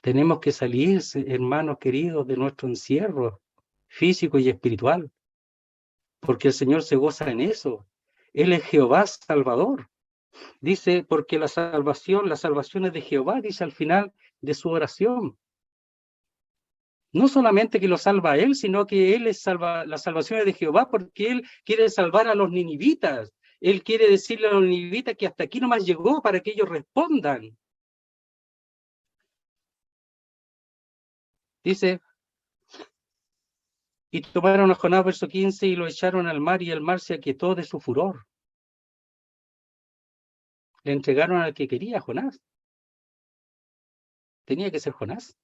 Tenemos que salir, hermanos queridos, de nuestro encierro físico y espiritual, porque el Señor se goza en eso. Él es Jehová Salvador. Dice, porque la salvación es de Jehová, dice al final de su oración. No solamente que lo salva a él, sino que él la salvación es de Jehová, porque él quiere salvar a los ninivitas. Él quiere decirle a los ninivitas que hasta aquí nomás llegó para que ellos respondan. Dice, y tomaron a Jonás, verso 15, y lo echaron al mar, y el mar se aquietó de su furor. Le entregaron al que quería, Jonás. Tenía que ser Jonás.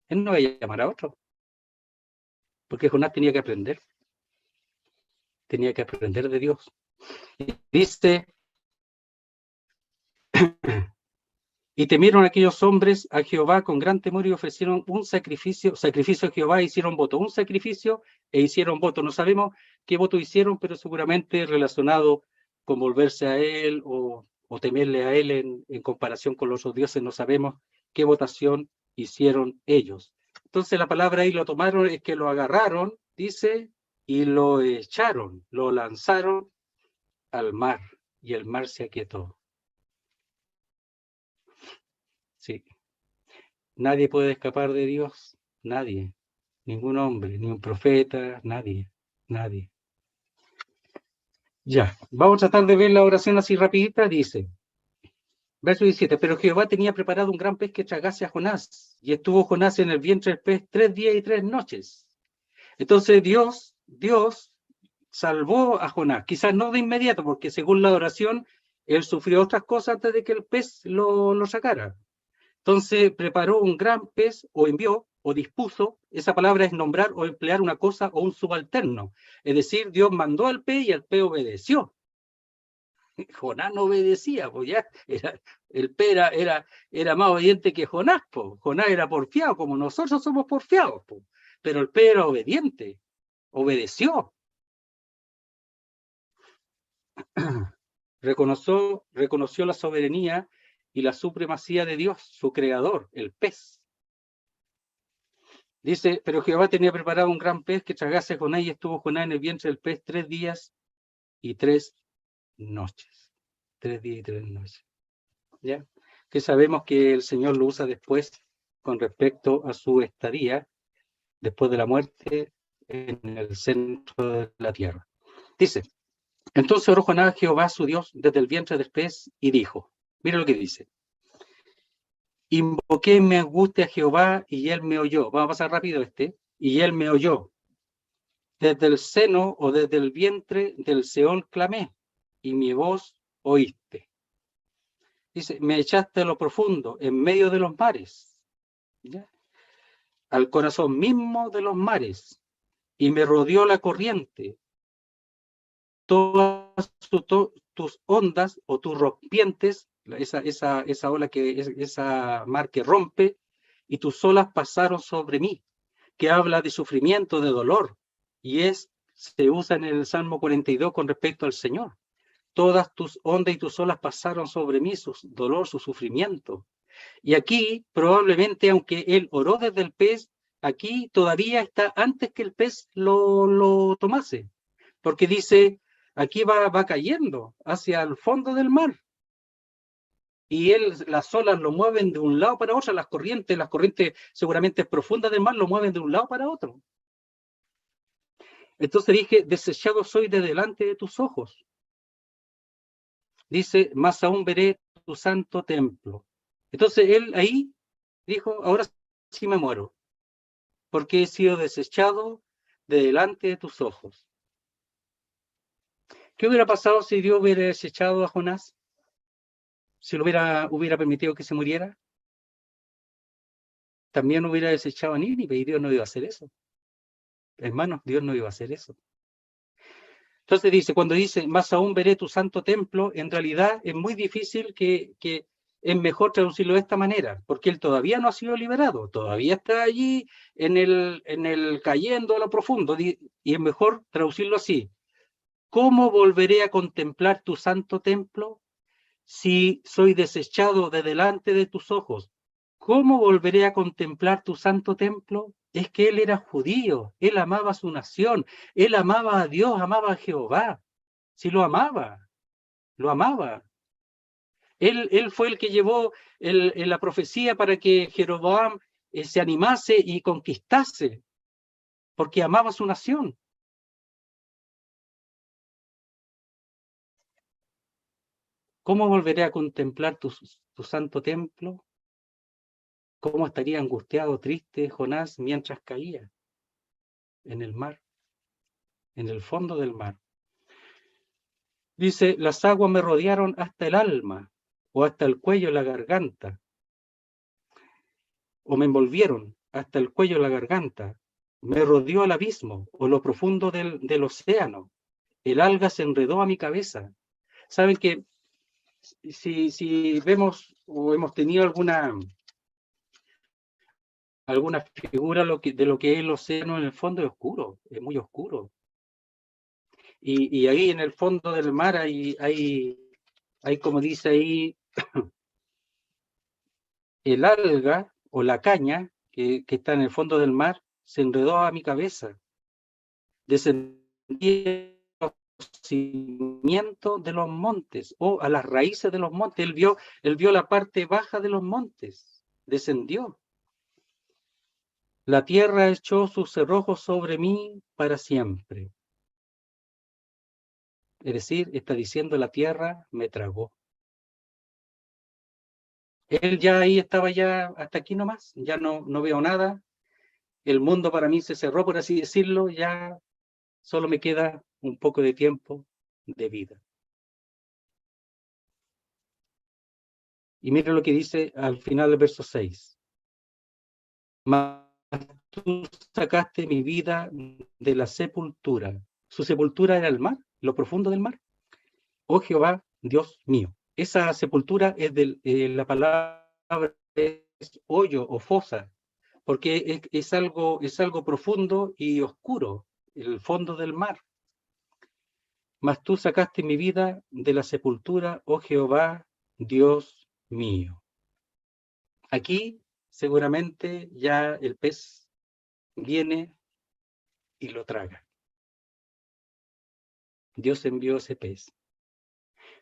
Él no iba a llamar a otro. Porque Jonás tenía que aprender de Dios. Y dice, y temieron aquellos hombres a Jehová con gran temor y ofrecieron un sacrificio a Jehová, hicieron voto, un sacrificio e hicieron voto. No sabemos qué voto hicieron, pero seguramente relacionado con volverse a él o temerle a él en comparación con los otros dioses. No sabemos qué votación hicieron ellos. Entonces la palabra ahí lo tomaron, es que lo agarraron, dice, y lo echaron, lo lanzaron al mar, y el mar se aquietó. Sí. Nadie puede escapar de Dios, nadie, ningún hombre, ni un profeta, nadie. Ya, vamos a tratar de ver la oración así rapidita, dice, verso 17, pero Jehová tenía preparado un gran pez que tragase a Jonás, y estuvo Jonás en el vientre del pez 3 días y 3 noches. Entonces Dios salvó a Jonás, quizás no de inmediato, porque según la oración, él sufrió otras cosas antes de que el pez lo sacara. Entonces preparó un gran pez, o envió, o dispuso. Esa palabra es nombrar o emplear una cosa o un subalterno. Es decir, Dios mandó al pez y el pez obedeció. Jonás no obedecía, pues ya el pez era más obediente que Jonás, pues. Jonás era porfiado, como nosotros somos porfiados, pues. Pero el pez era obediente, obedeció. Reconoció la soberanía y la supremacía de Dios, su creador, el pez. Dice, pero Jehová tenía preparado un gran pez que tragase a Jonás, y estuvo Jonás en el vientre del pez 3 días y 3 noches. 3 días y 3 noches. ¿Ya? Que sabemos que el Señor lo usa después con respecto a su estadía después de la muerte en el centro de la tierra. Dice, entonces oró Jonás a Jehová su Dios desde el vientre del pez y dijo, mira lo que dice, invoqué en mi angustia a Jehová y él me oyó. Vamos a pasar rápido y él me oyó. Desde el seno o desde el vientre del Seol clamé y mi voz oíste. Dice, me echaste a lo profundo, en medio de los mares, ¿ya? Al corazón mismo de los mares, y me rodeó la corriente. Todas tus ondas o tus rompientes, esa ola esa mar que rompe, y tus olas pasaron sobre mí, que habla de sufrimiento, de dolor, y se usa en el Salmo 42 con respecto al Señor. Todas tus ondas y tus olas pasaron sobre mí, su dolor, su sufrimiento. Y aquí, probablemente, aunque él oró desde el pez, aquí todavía está antes que el pez lo tomase. Porque dice, aquí va cayendo hacia el fondo del mar. Y las olas lo mueven de un lado para otro, las corrientes seguramente profundas del mar lo mueven de un lado para otro. Entonces dije, desechado soy de delante de tus ojos. Dice, más aún veré tu santo templo. Entonces él ahí dijo, ahora sí me muero, porque he sido desechado de delante de tus ojos. ¿Qué hubiera pasado si Dios hubiera desechado a Jonás? Si lo hubiera permitido que se muriera, también hubiera desechado a Nínive, y Dios no iba a hacer eso. Hermanos, Dios no iba a hacer eso. Entonces dice, cuando dice, más aún veré tu santo templo, en realidad es muy difícil que es mejor traducirlo de esta manera, porque él todavía no ha sido liberado, todavía está allí en el cayendo a lo profundo, y es mejor traducirlo así. ¿Cómo volveré a contemplar tu santo templo si soy desechado de delante de tus ojos? ¿Cómo volveré a contemplar tu santo templo? Es que él era judío, él amaba a su nación, él amaba a Dios, amaba a Jehová. Sí, lo amaba, lo amaba. Él fue el que llevó la profecía para que Jeroboam se animase y conquistase, porque amaba a su nación. ¿Cómo volveré a contemplar tu santo templo? ¿Cómo estaría angustiado, triste Jonás mientras caía en el mar, en el fondo del mar? Dice, las aguas me rodearon hasta el alma, o hasta el cuello, la garganta, o me envolvieron hasta el cuello, la garganta. Me rodeó el abismo, o lo profundo del océano. El alga se enredó a mi cabeza. ¿Saben que si vemos o hemos tenido alguna figura de lo que es el océano, en el fondo es oscuro, es muy oscuro? Y ahí en el fondo del mar hay como dice ahí, el alga o la caña que está en el fondo del mar se enredó a mi cabeza. Descendí a los cimientos de los montes o a las raíces de los montes. Él vio la parte baja de los montes, descendió. La tierra echó sus cerrojos sobre mí para siempre. Es decir, está diciendo, la tierra me tragó. Él ya ahí estaba, ya hasta aquí nomás, ya no veo nada. El mundo para mí se cerró, por así decirlo, ya solo me queda un poco de tiempo de vida. Y mira lo que dice al final del verso 6. Mas tú sacaste mi vida de la sepultura. Su sepultura era el mar, lo profundo del mar. Oh Jehová, Dios mío. Esa sepultura es la palabra es hoyo o fosa, porque es algo profundo y oscuro, el fondo del mar. Mas tú sacaste mi vida de la sepultura, oh Jehová, Dios mío. Aquí seguramente ya el pez viene y lo traga. Dios envió ese pez.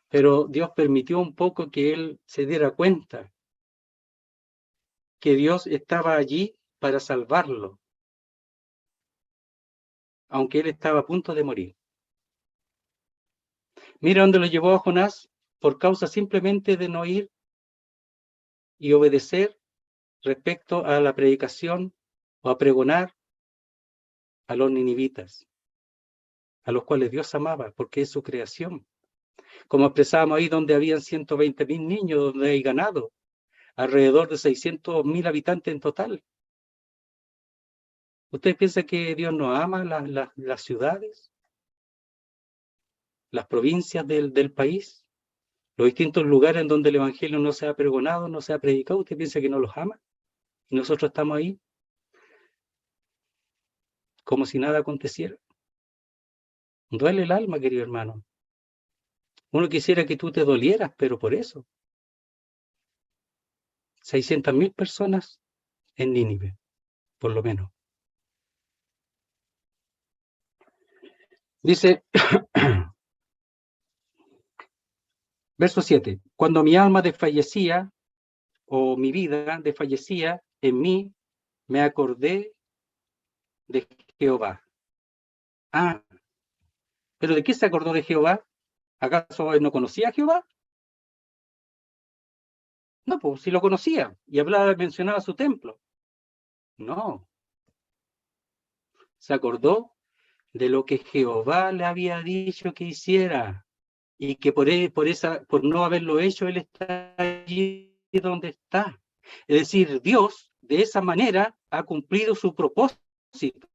Pero Dios permitió un poco que él se diera cuenta que Dios estaba allí para salvarlo, aunque él estaba a punto de morir. Mira dónde lo llevó a Jonás por causa simplemente de no ir y obedecer respecto a la predicación o a pregonar a los ninivitas, a los cuales Dios amaba, porque es su creación. Como expresábamos ahí, donde habían 120.000 niños, donde hay ganado, alrededor de 600.000 habitantes en total. ¿Usted piensa que Dios no ama las ciudades, las provincias del país, los distintos lugares en donde el Evangelio no se ha pregonado, no se ha predicado? ¿Usted piensa que no los ama? Y nosotros estamos ahí como si nada aconteciera. Duele el alma, querido hermano. Uno quisiera que tú te dolieras, pero por eso. 600.000 personas en Nínive, por lo menos. Dice, verso 7, cuando mi alma desfallecía, o mi vida desfallecía en mí, me acordé de Jehová. Ah, ¿pero de qué se acordó de Jehová? ¿Acaso él no conocía a Jehová? No, pues sí lo conocía, y hablaba, mencionaba su templo. No, se acordó de lo que Jehová le había dicho que hiciera, y que por no haberlo hecho, él está allí donde está. Es decir, Dios de esa manera ha cumplido su propósito,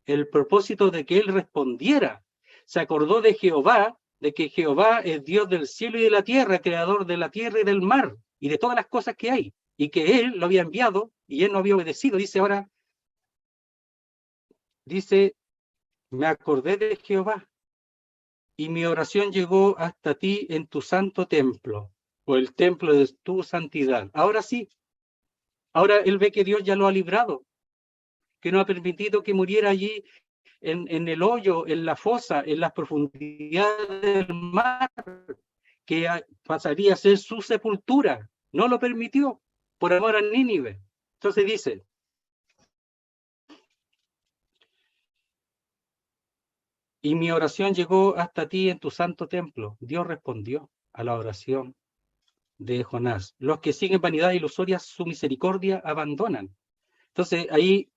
el propósito de que él respondiera. Se acordó de Jehová, de que Jehová es Dios del cielo y de la tierra, creador de la tierra y del mar, y de todas las cosas que hay, y que él lo había enviado, y él no había obedecido. Dice ahora, me acordé de Jehová, y mi oración llegó hasta ti en tu santo templo, o el templo de tu santidad. Ahora sí, ahora él ve que Dios ya lo ha librado, que no ha permitido que muriera allí en el hoyo, en la fosa, en las profundidades del mar, que pasaría a ser su sepultura. No lo permitió por amor a Nínive. Entonces dice, y mi oración llegó hasta ti en tu santo templo. Dios respondió a la oración de Jonás. Los que siguen vanidad ilusoria, su misericordia abandonan. Entonces ahí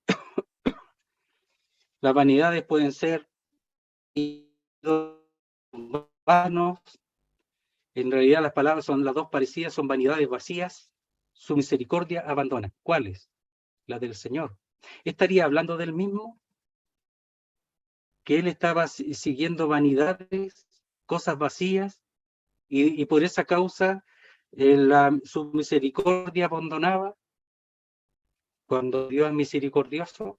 las vanidades pueden ser vanos. En realidad las palabras son las dos parecidas, son vanidades vacías. Su misericordia abandona. ¿Cuáles? La del Señor. ¿Estaría hablando del mismo? Que él estaba siguiendo vanidades, cosas vacías, y por esa causa su misericordia abandonaba. Cuando Dios es misericordioso,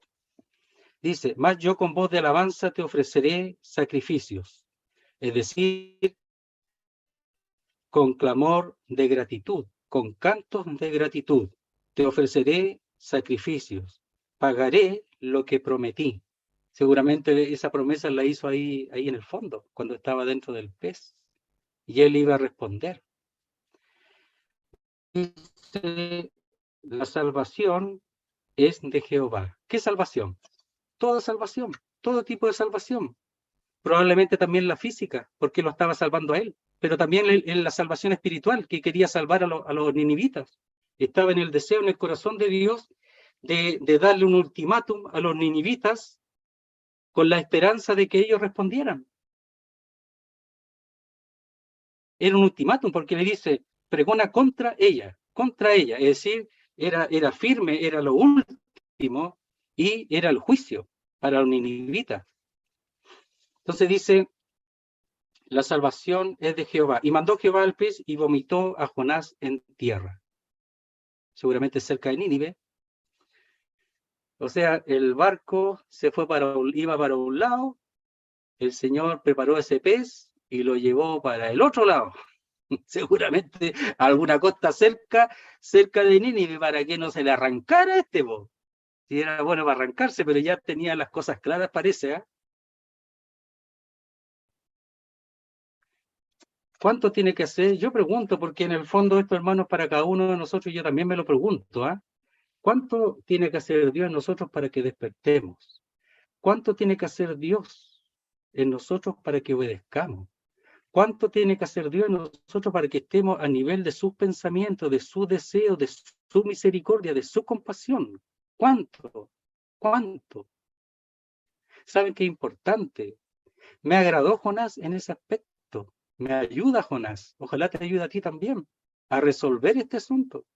dice, mas yo con voz de alabanza te ofreceré sacrificios. Es decir, con clamor de gratitud, con cantos de gratitud, te ofreceré sacrificios, pagaré lo que prometí. Seguramente esa promesa la hizo ahí en el fondo, cuando estaba dentro del pez, y él iba a responder. Dice, la salvación es de Jehová. ¿Qué salvación? Toda salvación, todo tipo de salvación. Probablemente también la física, porque lo estaba salvando a él, pero también en la salvación espiritual, que quería salvar a los ninivitas. Estaba en el deseo, en el corazón de Dios, de darle un ultimátum a los ninivitas con la esperanza de que ellos respondieran. Era un ultimátum porque le dice, pregona contra ella, es decir, era firme, era lo último, y era el juicio para los ninivitas. Entonces dice, La salvación es de Jehová. Y mandó Jehová al pez y vomitó a Jonás en tierra. Seguramente cerca de Nínive. O sea, el barco se fue iba para un lado, el Señor preparó ese pez y lo llevó para el otro lado. Seguramente a alguna costa cerca de Nínive, para que no se le arrancara este, bo. Si era bueno para arrancarse, pero ya tenía las cosas claras, parece, ¿eh? ¿Cuánto tiene que hacer? Yo pregunto, porque en el fondo esto, hermanos, para cada uno de nosotros, yo también me lo pregunto, ¿eh? ¿Cuánto tiene que hacer Dios en nosotros para que despertemos? ¿Cuánto tiene que hacer Dios en nosotros para que obedezcamos? ¿Cuánto tiene que hacer Dios en nosotros para que estemos a nivel de sus pensamientos, de sus deseos, de su misericordia, de su compasión? ¿Cuánto? ¿Cuánto? ¿Saben qué importante? Me agradó Jonás en ese aspecto. Me ayuda Jonás. Ojalá te ayude a ti también a resolver este asunto,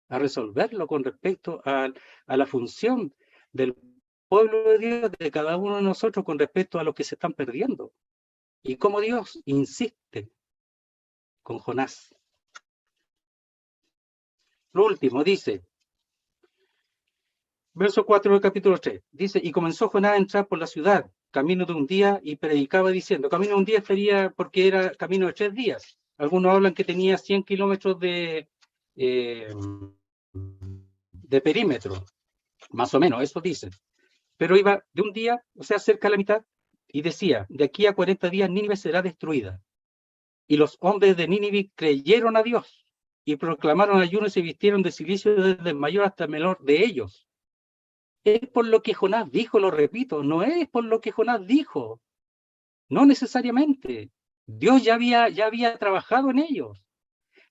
a resolverlo con respecto a la función del pueblo de Dios, de cada uno de nosotros con respecto a los que se están perdiendo. Y cómo Dios insiste con Jonás. Lo último, dice, verso 4 del capítulo 3, dice, y comenzó Jonás a entrar por la ciudad, camino de un día, y predicaba diciendo, camino de un día sería porque era camino de 3 días. Algunos hablan que tenía 100 kilómetros de perímetro, más o menos, eso dicen. Pero iba de un día, o sea, cerca de la mitad, y decía, de aquí a 40 días Nínive será destruida. Y los hombres de Nínive creyeron a Dios, y proclamaron ayuno y se vistieron de cilicio desde el mayor hasta el menor de ellos. Es por lo que Jonás dijo, lo repito, no es por lo que Jonás dijo, no necesariamente. Dios ya había trabajado en ellos,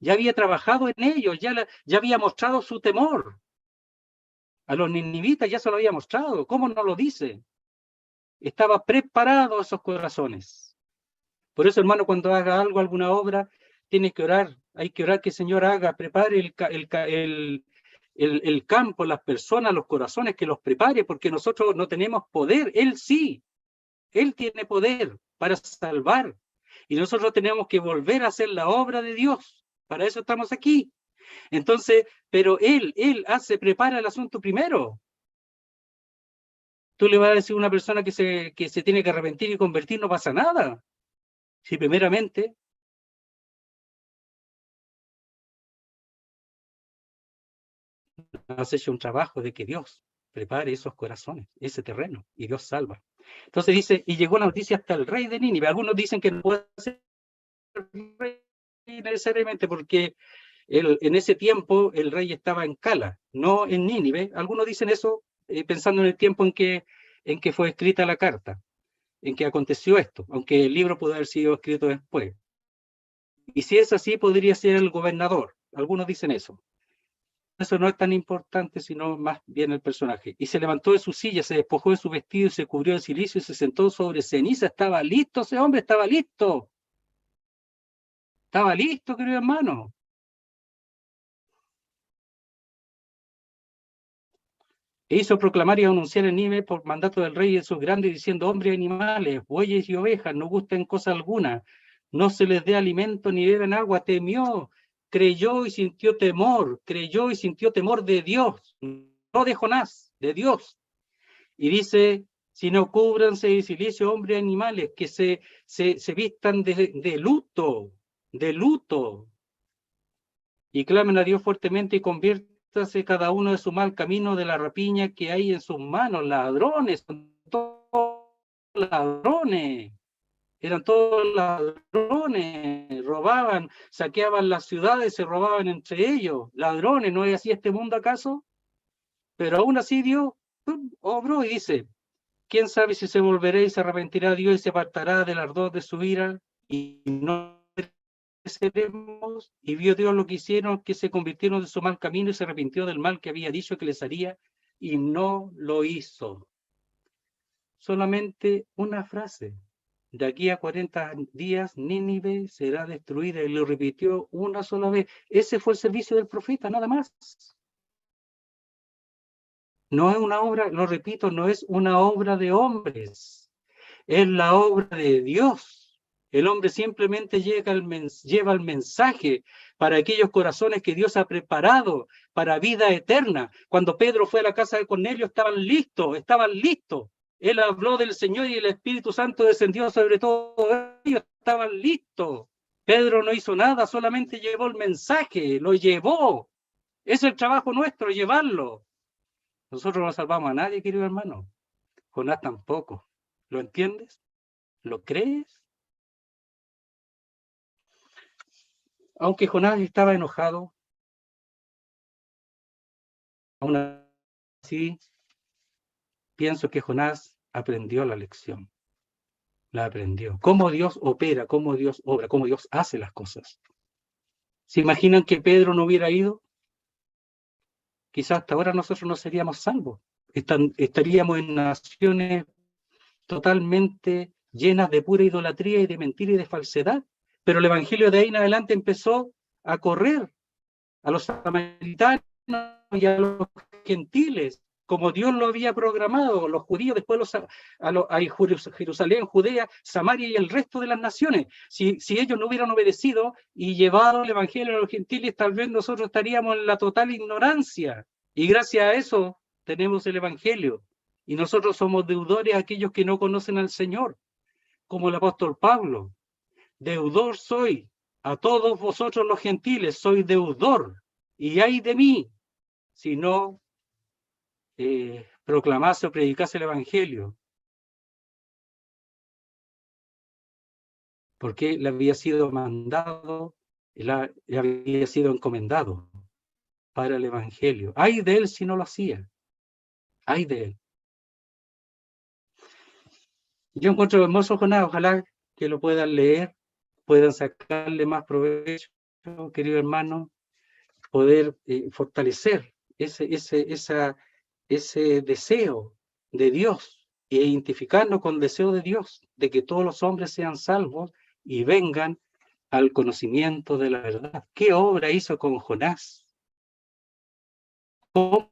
ya había trabajado en ellos, ya había mostrado su temor. A los ninivitas ya se lo había mostrado, ¿cómo no lo dice? Estaba preparado esos corazones. Por eso, hermano, cuando haga algo, alguna obra, tiene que orar, hay que orar que el Señor prepare el campo, las personas, los corazones, que los prepare, porque nosotros no tenemos poder, Él sí. Él tiene poder para salvar. Y nosotros tenemos que volver a hacer la obra de Dios. Para eso estamos aquí. Entonces, pero Él prepara el asunto primero. Tú le vas a decir a una persona que se tiene que arrepentir y convertir, no pasa nada. Si primeramente has hecho un trabajo de que Dios prepare esos corazones, ese terreno, y Dios salva. Entonces dice, y llegó la noticia hasta el rey de Nínive. Algunos dicen que no puede ser rey necesariamente porque en ese tiempo el rey estaba en Cala, no en Nínive. Algunos dicen eso pensando en el tiempo en que fue escrita la carta, en que aconteció esto, aunque el libro pudo haber sido escrito después. Y si es así, podría ser el gobernador. Algunos dicen eso. Eso no es tan importante, sino más bien el personaje. Y se levantó de su silla, se despojó de su vestido y se cubrió de cilicio y se sentó sobre ceniza. Estaba listo ese hombre, estaba listo. Estaba listo, querido hermano. E hizo proclamar y anunciar en Nínive por mandato del rey y de sus grandes, diciendo, hombres y animales, bueyes y ovejas, no gusten cosa alguna, no se les dé alimento ni beben agua. Temió, creyó y sintió temor de Dios, no de Jonás, de Dios. Y dice, si no cúbranse de silicio hombres y animales, que se vistan de luto, y clamen a Dios fuertemente y conviértase cada uno de su mal camino de la rapiña que hay en sus manos. Ladrones, son todos ladrones, eran todos ladrones, robaban, saqueaban las ciudades, se robaban entre ellos. Ladrones, ¿no es así este mundo acaso? Pero aún así Dios obró y dice, ¿quién sabe si se volverá y se arrepentirá Dios y se apartará del ardor de su ira y no seremos? Y vio Dios lo que hicieron, que se convirtieron de su mal camino y se arrepintió del mal que había dicho que les haría y no lo hizo. Solamente una frase. De aquí a 40 días Nínive será destruida, y lo repitió una sola vez. Ese fue el servicio del profeta, nada más. No es una obra, lo repito, no es una obra de hombres, es la obra de Dios. El hombre simplemente lleva el mensaje para aquellos corazones que Dios ha preparado para vida eterna. Cuando Pedro fue a la casa de Cornelio, estaban listos, estaban listos. Él habló del Señor y el Espíritu Santo descendió sobre todos ellos, estaban listos. Pedro no hizo nada, solamente llevó el mensaje, lo llevó. Es el trabajo nuestro, llevarlo. Nosotros no salvamos a nadie, querido hermano. Jonás tampoco. ¿Lo entiendes? ¿Lo crees? Aunque Jonás estaba enojado, aún así pienso que Jonás aprendió la lección. La aprendió. Cómo Dios opera, cómo Dios obra, cómo Dios hace las cosas. ¿Se imaginan que Pedro no hubiera ido? Quizás hasta ahora nosotros no seríamos salvos. Estaríamos en naciones totalmente llenas de pura idolatría y de mentira y de falsedad. Pero el evangelio de ahí en adelante empezó a correr a los samaritanos y a los gentiles, como Dios lo había programado, los judíos, después a Jerusalén, Judea, Samaria y el resto de las naciones. Si ellos no hubieran obedecido y llevado el evangelio a los gentiles, tal vez nosotros estaríamos en la total ignorancia. Y gracias a eso tenemos el evangelio. Y nosotros somos deudores a aquellos que no conocen al Señor, como el apóstol Pablo. Deudor soy a todos vosotros los gentiles, soy deudor. Y ay de mí, si no proclamase o predicase el evangelio. Porque le había sido mandado, le había sido encomendado para el evangelio. Ay de él si no lo hacía. Ay de él. Yo encuentro hermoso Jonás, ojalá que lo puedan leer, puedan sacarle más provecho, querido hermano, poder fortalecer ese deseo de Dios e identificarnos con el deseo de Dios, de que todos los hombres sean salvos y vengan al conocimiento de la verdad. ¿Qué obra hizo con Jonás? ¿Cómo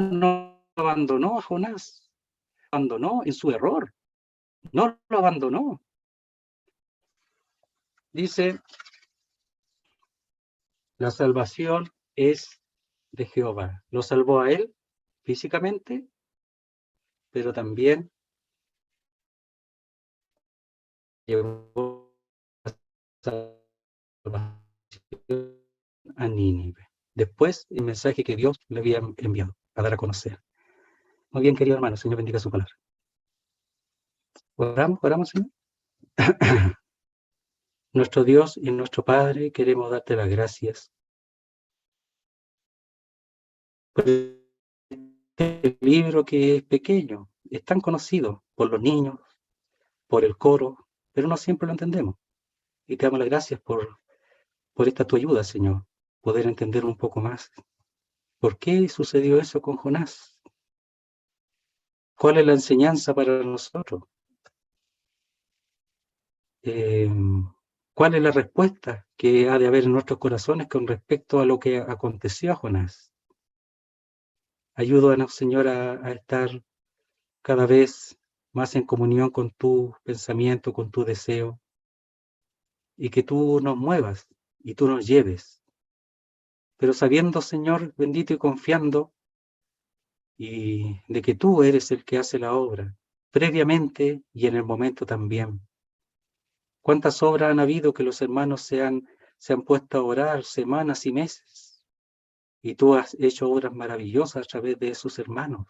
no abandonó a Jonás? Abandonó en su error. No lo abandonó. Dice, la salvación es de Jehová. Lo salvó a él físicamente, pero también llevó a Nínive. Después, el mensaje que Dios le había enviado a dar a conocer. Muy bien, querido hermano, Señor bendiga su palabra. Oramos, Señor. Nuestro Dios y nuestro Padre, queremos darte las gracias por este libro que es pequeño, es tan conocido por los niños, por el coro, pero no siempre lo entendemos. Y te damos las gracias por esta tu ayuda, Señor, poder entender un poco más. ¿Por qué sucedió eso con Jonás? ¿Cuál es la enseñanza para nosotros? ¿Cuál es la respuesta que ha de haber en nuestros corazones con respecto a lo que aconteció a Jonás? Ayúdanos, Señor, a estar cada vez más en comunión con tu pensamiento, con tu deseo, y que tú nos muevas y tú nos lleves. Pero sabiendo, Señor, bendito y confiando, y de que tú eres el que hace la obra, previamente y en el momento también. ¿Cuántas obras han habido que los hermanos se han puesto a orar semanas y meses? Y tú has hecho obras maravillosas a través de esos hermanos.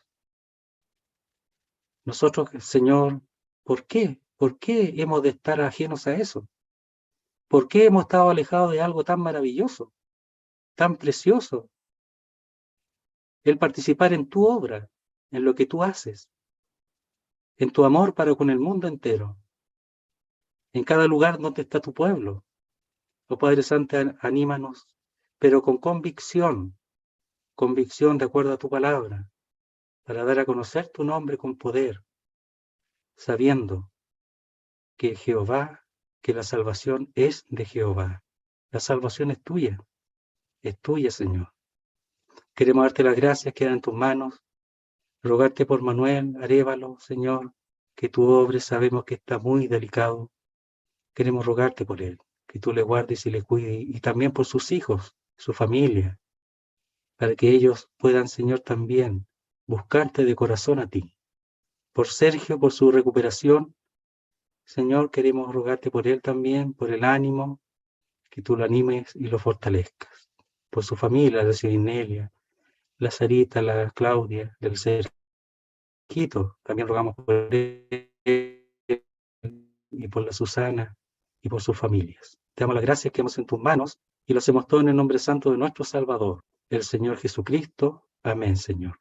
Nosotros, Señor, ¿por qué? ¿Por qué hemos de estar ajenos a eso? ¿Por qué hemos estado alejados de algo tan maravilloso, tan precioso? El participar en tu obra, en lo que tú haces, en tu amor para con el mundo entero, en cada lugar donde está tu pueblo. Oh Padre Santo, anímanos, pero con convicción de acuerdo a tu palabra, para dar a conocer tu nombre con poder, sabiendo que Jehová, que la salvación es de Jehová. La salvación es tuya, Señor. Queremos darte las gracias, quedan en tus manos, rogarte por Manuel Arévalo, Señor, que tu obra sabemos que está muy delicado, queremos rogarte por él, que tú le guardes y le cuides, y también por sus hijos, su familia, para que ellos puedan, Señor, también buscarte de corazón a ti. Por Sergio, por su recuperación, Señor, queremos rogarte por él también, por el ánimo, que tú lo animes y lo fortalezcas. Por su familia, la señora Inelia, la Sarita, la Claudia, el Sergito, también rogamos por él y por la Susana y por sus familias. Te damos las gracias que hemos en tus manos y lo hacemos todo en el nombre santo de nuestro Salvador, el Señor Jesucristo. Amén, Señor.